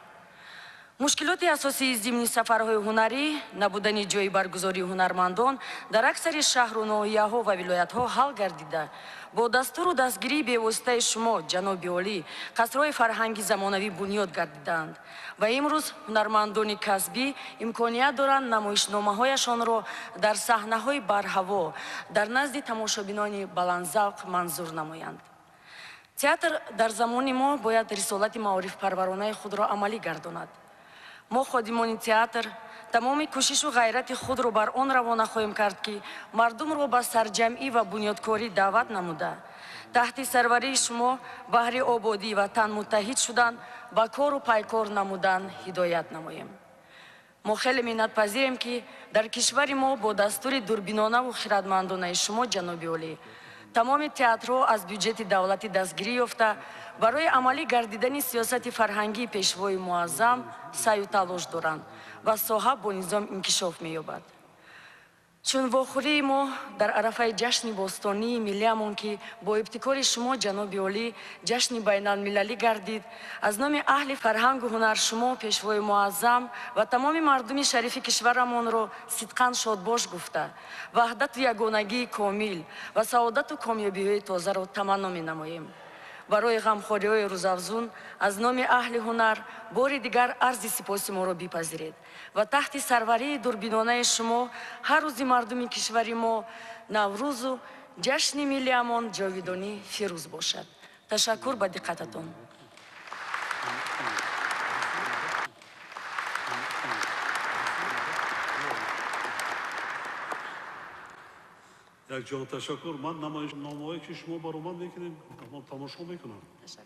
مشکلات اساسی ضمن سفرهای هنری نبودن جای برگزاری هنرمندان در اکثر شهر و ناحیه‌ها و ولایت‌ها حل گردیده با دستور و دستگیری به واسطه شما جناب عالی قصرهای فرهنگی زمانوی بنیاد گردیدند و امروز هنرمندان کسبی امکانیت دارند نمایشنامه‌هایشان را در صحنه‌های برهوا در نزد تماشابینان بلندذوق منظور نمایند. تئاتر در زمان ما باید رسالت معارف پرورانه خود را عملی گرداند. ما خادمان تئاتر تمام کوشش و غیرت خود را بر آن روانه خواهیم کرد که مردم را به سرجمعی و بنیادکاری دعوت نموده تحت سروری شما بهر آبادی و تن متحد شدن با کار و پیکار نمودن هدایت نماییم. ما خیلی منت پذیریم که در کشور ما با دستور دوربینانه و خردمندانه شما جناب عالی تمام تئاترها از بودجت دولتی دستگیری یافته برای عملی گردیدن سیاست فرهنگی پیشوای معظم سعی و تلاش دارند و ساحه با نظام انکشاف می‌یابد. چون واخوری ما در عرفه جشن باستانی ملیمون که با ابتکار شما جناب عالی جشن بین المللی گردید از نام اهل فرهنگ و هنر شما پیشوای معظم و تمام مردم شریف کشورمون را صدقاً شادباش گفته وحدت و یگانگی کامل و سعادت و کامیابی تازه را تمنا می‌نماییم. برای غمخوری‌های روزافزون از نام اهل هنر بار دیگر عرض سپاس ما را بپذیرید و تحت سروری دوربینانه شما هر روز مردم کشور ما نوروز و جشن ملی امان جاویدانی فیروز باشد. تشکر به دقتتان. یک جان تشکر. من نمایشنامه‌ای که شما برای من میکنین تماشا میکنم. تشکر.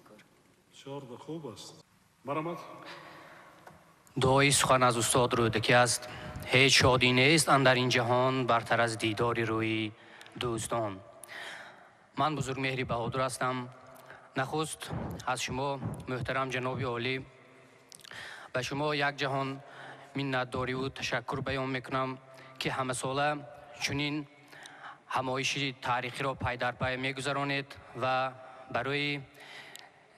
بسیار خوب است. مرحمت. دعای سخن از استاد رودکی است. هیچ شادی نیست اندر این جهان برتر از دیدار روی دوستان. من بزرگ مهری بهادر هستم. نخست از شما محترم جناب عالی به شما یک جهان منتداری و تشکر بیان میکنم که همه ساله چنین همایشی تاریخی را پای در پای میگذرانید و برای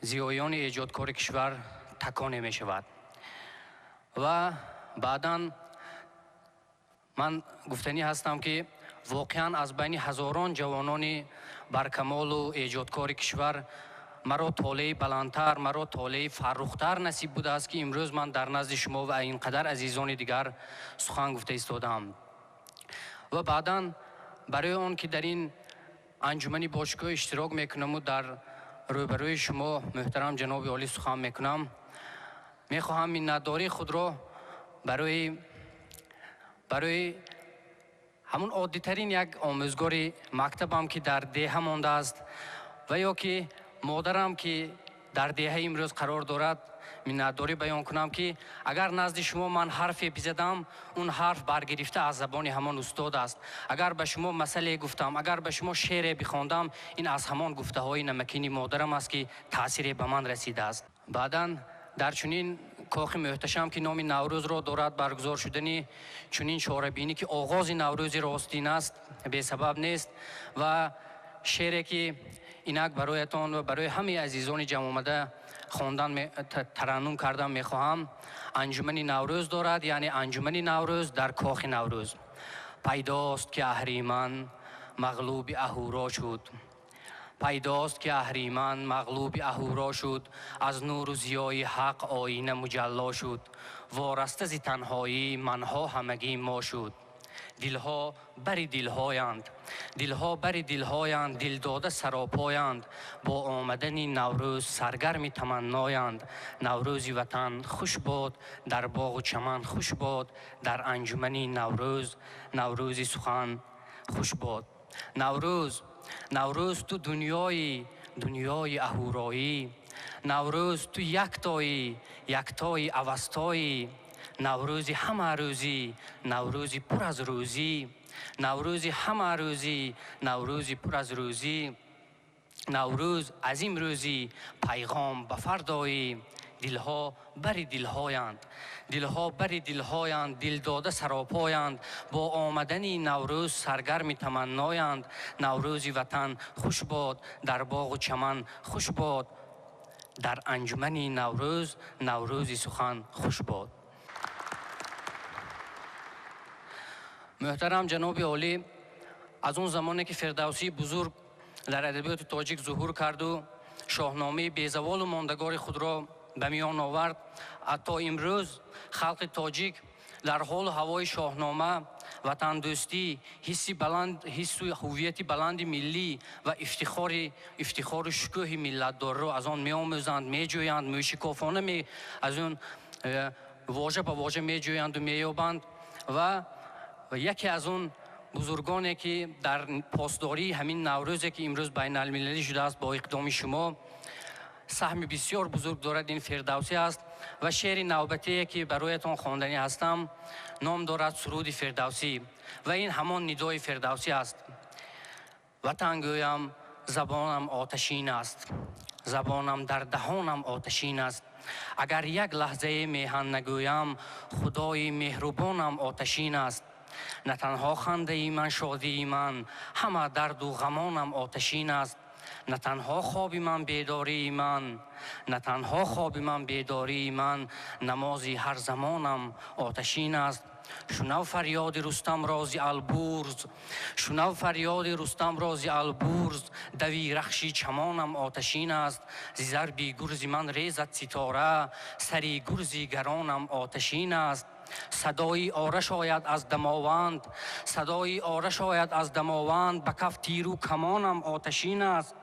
زیایان ایجادکار کشور تکانه می شود. و بعداً من گفتنی هستم که واقعاً از بین هزاران جوانان برکمال و ایجادکار کشور مرا طالع بلندتر، مرا طالع فرختر نصیب بوده است که امروز من در نزد شما و اینقدر عزیزان دیگر سخن گفته ایستادم. و بعداً برای آن که در این انجمن باشگاه اشتراک میکنم و در روبروی شما محترم جناب عالی سخن میکنم، میخواهم منتداری خود را برای همون عادی ترین یک آموزگار مکتبم که در دیه مانده است و یا که مادرم که در دیه امروز قرار دارد منتداری بیان کنم که اگر نزد شما من حرفی بزدم اون حرف برگرفته از زبان همان استاد است. اگر به شما مسئله گفتم، اگر به شما شعر بخواندم، این از همان گفته های نمکین مادرم است که تاثیر به من رسیده است. بعداً در چنین کاخ محتشم که نام نوروز را دارد برگزار شدنی چنین شاربینی که آغاز نوروز راستین است به سبب نیست و شعری که اینک برایتان و برای همه عزیزان جمع آمده خواندن ترنم کردن میخواهم. انجمن نوروز دارد، یعنی انجمن نوروز در کاخ نوروز. پیداست که اهریمن مغلوب اهورا شد، پیداست که اهریمن مغلوب اهورا شد، از نور و ضیای حق آینه مجلا شد، وارسته ز تنهایی منها همگی ما شد. دلها بر دلهایند، دلها بر دلهایند، دل داده سراپایند، با آمدن نوروز سرگرم تمنایند. نوروز وطن خوش باد، در باغ و چمن خوش باد، در انجمن نوروز نوروز سخن خوش باد. نوروز تو دنیای اهورایی، نوروز تو یکتای اوستایی، نوروز همه روزی، نوروز پر از روزی، نوروز همه روزی، نوروز پر از روزی، نوروز عظیم روزی، پیغام به فردایی. دلها بر دلهایند، دلها بر دلهایند، دل داده سراپایند، با آمدن نوروز سرگرم تمنایند. نوروز وطن خوش باد، در باغ و چمن خوش باد، در انجمن نوروز سخن خوش باد. محترم جناب عالی، از اون زمانی که فردوسی بزرگ در ادبیات تاجیک ظهور کرد و شاهنامه بیزوال و ماندگار خود را به میان آورد، تا امروز خلق تاجیک در حال هوای شاهنامه، وطن دوستی، حس و هویت بلند ملی و افتخار و شکوه ملت دار را از آن می‌آموزند، می‌جویند، موشکافانه از اون واژه به واژه می‌جویند و می‌یابند. و یکی از اون بزرگانی که در پاسداری همین نوروزی که امروز بین المللی شده است با اقدام شما سهم بسیار بزرگ دارد، این فردوسی است. و شعر نوبتی که برایتان خواندنی هستم نام دارد سرود فردوسی و این همان ندای فردوسی است. وطن گویم زبانم آتشین است، زبانم در دهانم آتشین است. اگر یک لحظه میهن نگویم، خدای مهربانم آتشین است. نه تنها خنده ای من، شادی ای من، همه درد و غمانم آتشین است. نه تنها خواب من، بیداری من، نه تنها خواب من، بیداری من، نمازی هر زمانم آتشین است. شنو فریاد رستم رازی البرز، شنو فریاد رستم رازی البرز، دوی رخشی چمانم آتشین است. زربی گرزی من ریزد ستاره، سری گرزی گرانم آتشین است. صدای آرش آید از دماوند، صدای آرش آید از دماوند، به کف تیر و کمانم آتشین است.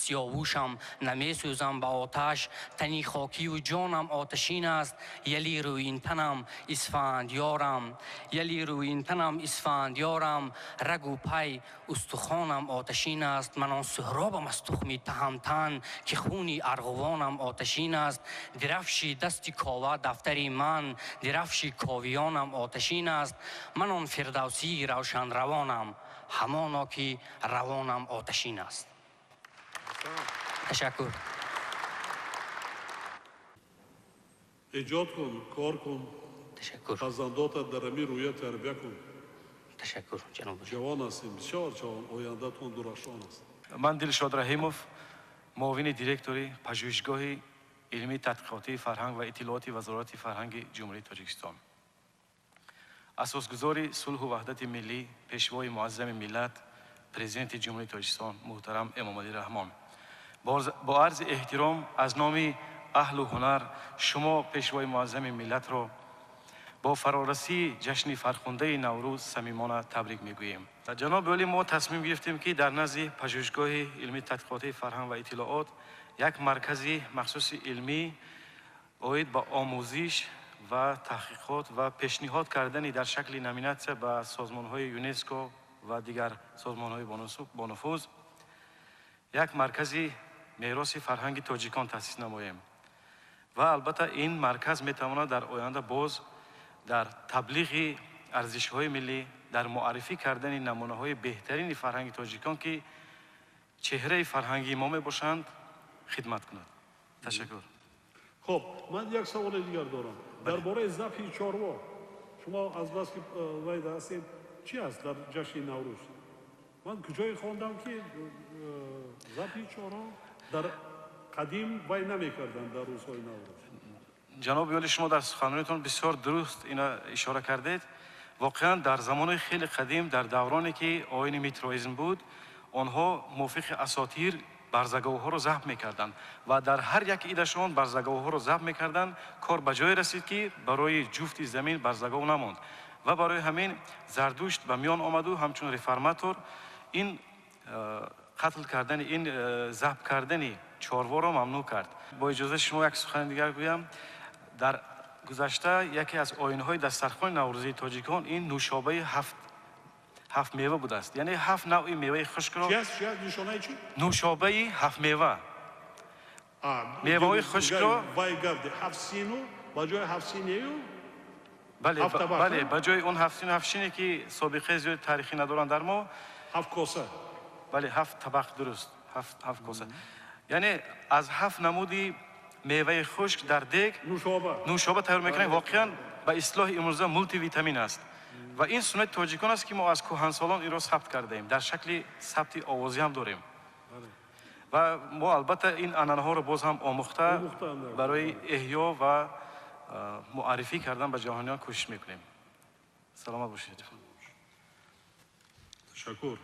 سیاووشم نمیسوزم به آتش، تنی خاکی و جانم آتشین است. یلی روین تنم اسفندیارم، یلی روین تنم اسفندیارم، رگ و پی استخوانم آتشین است. من آن سهرابم از تخم تهمتن که خونی ارغوانم آتشین است. درفشی دستی کاوه دفتری من، درفشی کاویانم آتشین است. من آن فردوسی روشن روانم، همانا که روانم آتشین است. تشکر. ایجاد کن، کار کن، تشکر. فرزندات در امی رویه تربیه کن. تشکر جناب. جوان هستیم، بسیار جوان، آیندهتون درخشان است. من دلشاد رحیمов معاون دیرکتوری پژوهشگاه علمی تحقیقاتی فرهنگ و اطلاعات وزارت فرهنگ جمهوری تاجیکستان، اساسگزار صلح و وحدت ملی، پیشوای معظم ملت، پرزیدنت جمهوری تاجیکستان محترم امامعلی رحمان، با عرض احترام از نام اهل و هنر شما پیشوای معظم ملت را با فرارسی جشن فرخنده نوروز صمیمانه تبریک میگوییم. جناب عالی، ما تصمیم گرفتیم که در نزد پژوهشگاه علمی تحقیقات فرهنگ و اطلاعات یک مرکز مخصوص علمی اوید با آموزش و تحقیقات و پیشنهاد کردن در شکل نامینات به سازمان‌های یونسکو و دیگر سازمان‌های با نفوذ یک مرکز میراث فرهنگ تاجیکان تأسیس نماییم و البته این مرکز میتواند در آینده باز در تبلیغ ارزش‌های ملی، در معرفی کردن نمونه‌های بهترین فرهنگ تاجیکان که چهره فرهنگی ما میباشند خدمت کند. تشکر. خب من یک سوال دیگر دارم. درباره ذبح چاروا شما از بس که وید هستید چی است در جشن نوروز؟ من کجای خواندم که ذبح چاروا در قدیم وی نمی‌کردند در روزهای نوروز. جناب عالی، شما در سخنرانیتون بسیار درست اینا اشاره کردید. واقعا در زمان خیلی قدیم در دورانی که آیین میترویزم بود، آنها موافق اساطیر برزگاه‌ها رو ذبح می‌کردند و در هر یک ایدشون برزگاه‌ها رو ذبح می‌کردند. کار به جای رسید که برای جفت زمین برزگاه نماند و برای همین زردوشت به میان آمد و همچون ریفرماتور این قتل کردن، این ذبح کردن چاروا را ممنوع کرد. با اجازه شما یک سخن دیگر گویم. در گذشته یکی از آیین‌های دسترخوان نوروزی تاجیکان این نوشابه هفت میوه بوده است. یعنی 7 نوع میوه خشک را چی است؟ نشانه چی؟ نوشابه 7 میوه. میوه‌های خشک را وای گفت 7 سینو با جای 7 سینیو بله با جای اون 7 سینو 7 شینی که سابقه زیاد تاریخی ندارن در ما 7 کاسه. بله 7 طبق درست 7 کاسه. یعنی از 7 نمودی میوه خشک در دیگ نوشابه تیار میکنن. واقعا به اصطلاح امروزه مولتی ویتامین است و این سنت تاجیکان است که ما از کهنسالان این را ثبت کرده ایم. در شکل ثبت آوازی هم داریم و ما البته این عنعنه‌ها رو باز هم آموخته برای احیا و معرفی کردن به جهانیان کوشش میکنیم. سلامت باشید. تشکر.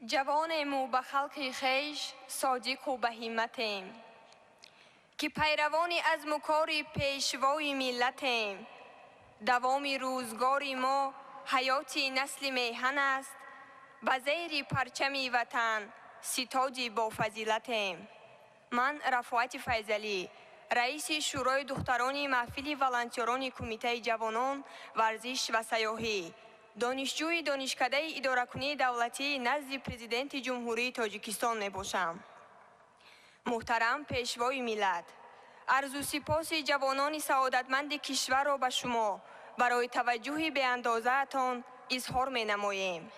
جوان مو به خلق خیش صادق و به همتیم که پیروانی از مکار پیشوای ملتیم. دوام روزگار ما حیاتی نسل میهن است، به زیر پرچم وطن ستاج با فضیلتیم. من رفعت فیضلی، رئیس شورای دختران محفل والنتیران کمیته جوانان ورزش و سیاحی، دانشجوی دانشکده اداره‌کنی دولتی نزد پرزیدنت جمهوری تاجیکستان می باشم. محترم پیشوای ملت، عرض و سپاس جوانان سعادتمند کشور را به شما برای توجه به اندازه‌تان اظهار می نماییم.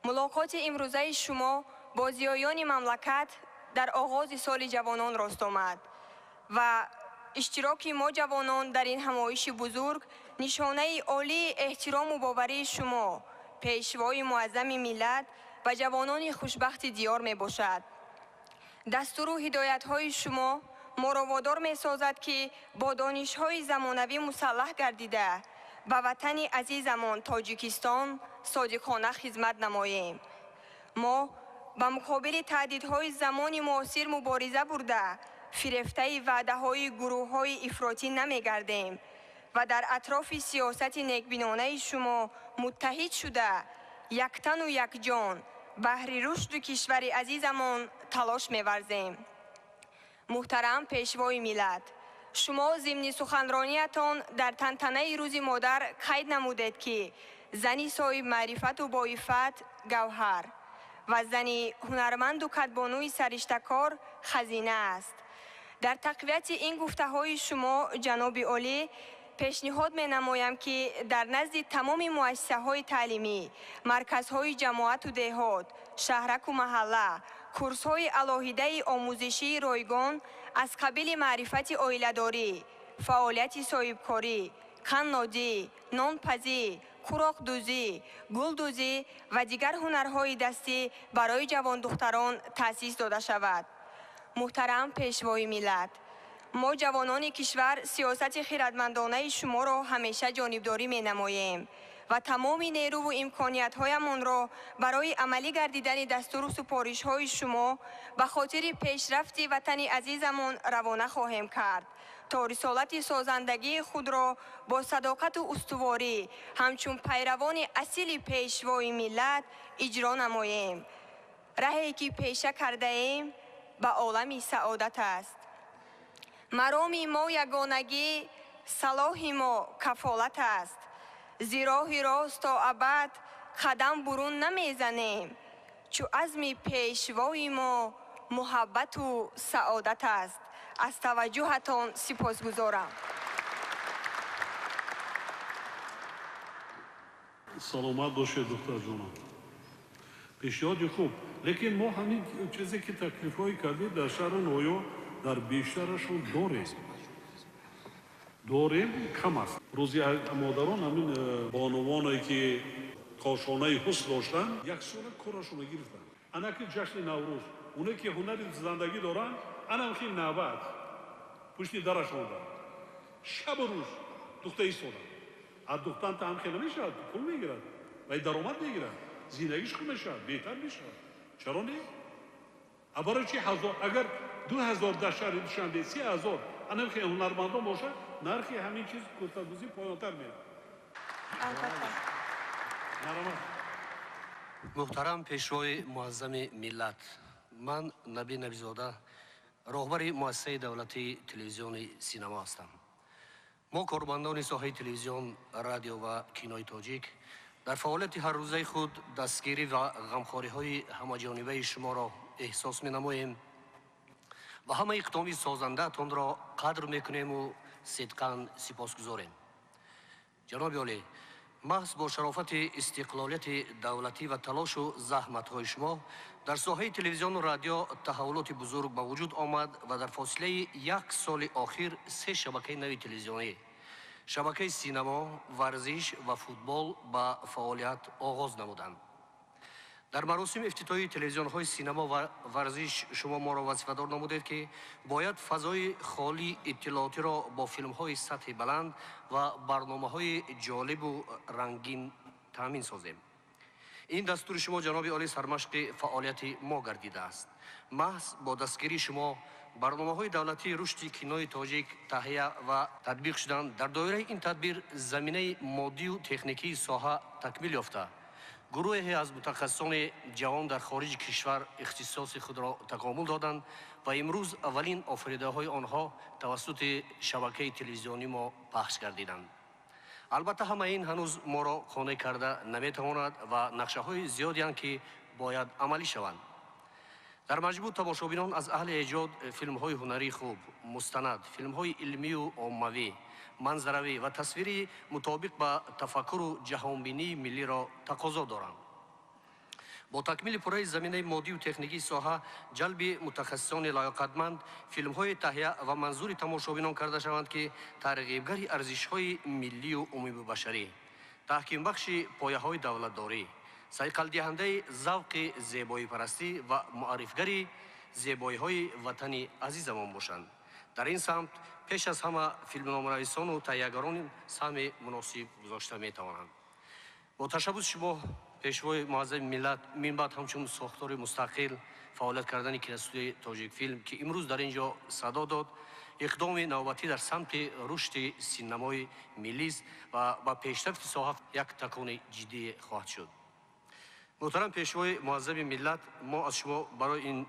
ملاقات امروزه شما با زیایان مملکت در آغاز سال جوانان راست آمد و اشتراک ما جوانان در این همایش بزرگ نشانه عالی احترام و باوری شما پیشوای معظم ملت و جوانان خوشبخت دیار می باشد. دستور و هدایت های شما ما را وادار می سازد که با دانش های زمانوی مسلح گردیده به وطن عزیزمان تاجیکستان صادقانه خدمت نماییم. ما به مقابل تهدیدهای زمان معاصر مبارزه برده فریفته وعده های گروه های افراطی نمی گردیم و در اطراف سیاست نیکبینانه شما متحد شده яктану якҷон баҳри рушду кишвари азизамон талош меварзем. муҳтарам пешвои миллат, шумо зимни суханрониятон дар тантанаи рӯзи модар қайд намудед ки зани соҳиб маърифату боифат гавҳар ва зани ҳунарманду катбонуи сариштакор хазина аст. дар тақвияти ин гуфтаҳои шумо, ҷаноби олӣ, пешниҳод менамоям ки дар назди тамоми муассисаҳои таълимӣ, марказҳои ҷамоату деҳот, шаҳраку маҳалла, курсҳои алоҳидаи омӯзишии ройгон аз қабили маърифати оиладорӣ, фаъолияти соҳибкорӣ, қаннодӣ, нонпазӣ, куроқдӯзӣ, гулдӯзӣ ва дигар ҳунарҳои дастӣ барои ҷавондухтарон таъсис дода шавад. муҳтарам пешвои миллат, мо ҷавонони кишвар сиёсати хиратмандонаи шуморо ҳамеша ҷонибдорӣ менамоем ва тамоми нерӯву имкониятҳоямонро барои амалӣ гардидани дастуру супоришҳои шумо ба хотири пешрафти ватани азизамон равона хоҳем кард, то рисолати созандагии худро бо садоқату устуворӣ ҳамчун пайравони асили пешвои миллат иҷро намоем. раҳе ки пеша кардаем ба олами саодат аст. мароми мо ягонагӣ, салоҳи мо кафолат аст. зироҳи рост то абад қадам бурун намезанем, чу азми пешвои мо муҳаббату саодат аст. аз таваҷҷӯҳатон сипосгузорам. саломат бошед духтарҷонам. пешниҳоди хуб, лекин мо ҳамин чизе ки таклифҳои кардид дар шаҳру ноё дар бештарашон дорем кам аст. рӯзи модарон ҳамин бонувоне ки кошонаи ҳусн доштанд, яксола корашонро гирифтанд. ана ки ҷашни наврӯз, оне ки ҳунари зандагӣ доранд, анам хи навбат пушти дараш мондан, шабу рӯз духта истоданд. аз духтан таъм хел намешавад, пул мегирад ва даромад мегирад, зиндагиш хуб мешавад, беҳтар мешавад. чаро не? барои чи агар 2000 дар шаҳри душанбе 3000 анам хел ҳунармандон бошад, нархи ҳамин чиз кӯтагузӣ поёнтар меад. муҳтарам пешвои муаззами миллат, ман Наби Набизода, роҳбари муассисаи давлатии телевизиони синема ҳастам. мо корбандони соҳаи телевизион, радио ва кинои тоҷик дар фаъолияти ҳаррӯзаи худ дастгирӣ ва ғамхориҳои ҳамаҷонибаи шуморо эҳсос менамоем ва ҳама иқдоми созандаатонро қадр мекунему сидқан сипосгузорем. ҷаноби олӣ, маҳз бо шарофати истиқлолияти давлатӣ ва талошу заҳматҳои шумо дар соҳаи телевизиону радио таҳаввулоти бузург ба вуҷуд омад ва дар фосилаи 1 соли охир 3 шабакаи нави телевизионӣ, шабакаи синемо, варзиш ва футбол ба фаъолият оғоз намуданд. дар маросими ифтитоҳии телевизионҳои синемо ва варзиш шумо моро вазифадор намудед ки бояд фазои холии иттилоотиро бо филмҳои сатҳи баланд ва барномаҳои ҷолибу рангин таъмин созем. ин дастури шумо, ҷаноби олӣ, сармашқи фаъолияти мо гардидааст. маҳз бо дастгирии шумо барномаҳои давлатии рушди кинои тоҷик таҳия ва татбиқ шуданд. дар доираи ин тадбир заминаи моддию техникии соҳа такмил ёфта, гурӯҳе аз мутахассисони ҷавон дар хориҷи кишвар ихтисоси худро такомул доданд ва имрӯз аввалин офаридаҳои онҳо тавассути шабакаи телевизионӣ мо пахш гардиданд. албатта ҳамаи ин ҳанӯз моро қонеъ карда наметавонад ва нақшаҳои зиёдеанд ки бояд амалӣ шаванд. дар маҷмӯъ тамошобинон аз аҳли эҷод филмҳои ҳунарии хуб, мустанад, филмҳои илмию оммавӣ, манзаравӣ ва тасвири мутобиқ ба тафаккуру ҷаҳонбинии миллиро тақозо доранд. бо такмили пурраи заминаи моддию техникии соҳа ҷалби мутахассисони лояқатманд филмҳои таҳия ва манзури тамошобинон карда шаванд ки тарғибгари арзишҳои миллию умумибашарӣ, таҳкимбахши пояҳои давлатдорӣ, сайқалдиҳандаи завқи зебоипарастӣ ва муаррифгари зебоиҳои ватани азизамон бошанд. дар ин самт пеш аз ҳама филмноманависону таҳиягарон саҳми муносиб гузошта метавонанд. бо ташаббуси шумо, пешвои муаззами миллат, минбаъд ҳамчун сохтори мустақил фаъолият кардани киностудияи тоҷикфилм ки имрӯз дар ин ҷо садо дод, иқдоми навбатӣ дар самти рушди синамои миллист ва ба пешрафти соҳа як такони ҷиддӣ хоҳад шуд. محترم پیشوای معظم ملت، ما از شما برای این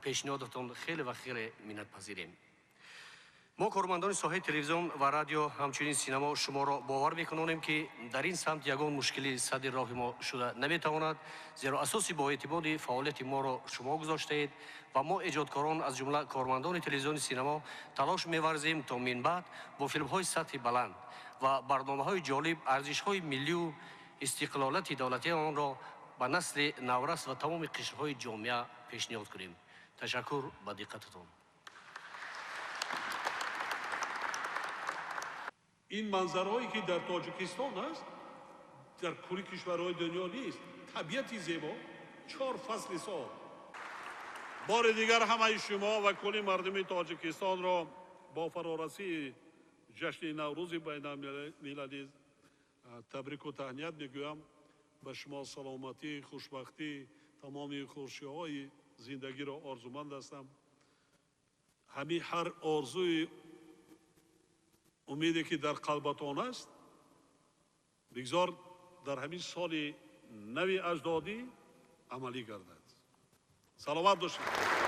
پیشنهادتان خیلی و خیلی منتظریم. ما کارمندان ساحه تلویزیون و رادیو همچنین سینما شما را باور میکنیم که در این سمت یگان مشکلی صد راه ما شده نمیتواند، زیرا اساسی با اعتماد فعالیت ما را شما گذاشته اید و ما ایجادکاران از جمله کارمندان تلویزیون سینما تلاش می‌ورزیم تا من بعد با فیلم‌های سطح بلند و برنامه‌های جالب ارزش‌های ملی و استقلالیت دولتی آن را به نسل نورس و تمام قشرهای جامعه پیشنهاد کنیم. تشکر به دقتتان. این منظرهایی که در تاجیکستان است در کل کشورهای دنیا نیست. طبیعتی زیبا، 4 فصل سال. بار دیگر همه شما و کل مردم تاجیکستان را با فرارسی جشن نوروز بین المللی تبریک و تهنیت میگویم. به شما سلامتی، خوشبختی، تمام خوشی‌های زندگی را آرزومند هستم. همین هر آرزوی امیدی که در قلبتان است بگذار در همین سال نوی اجدادی عملی گردد. سلامت باشید.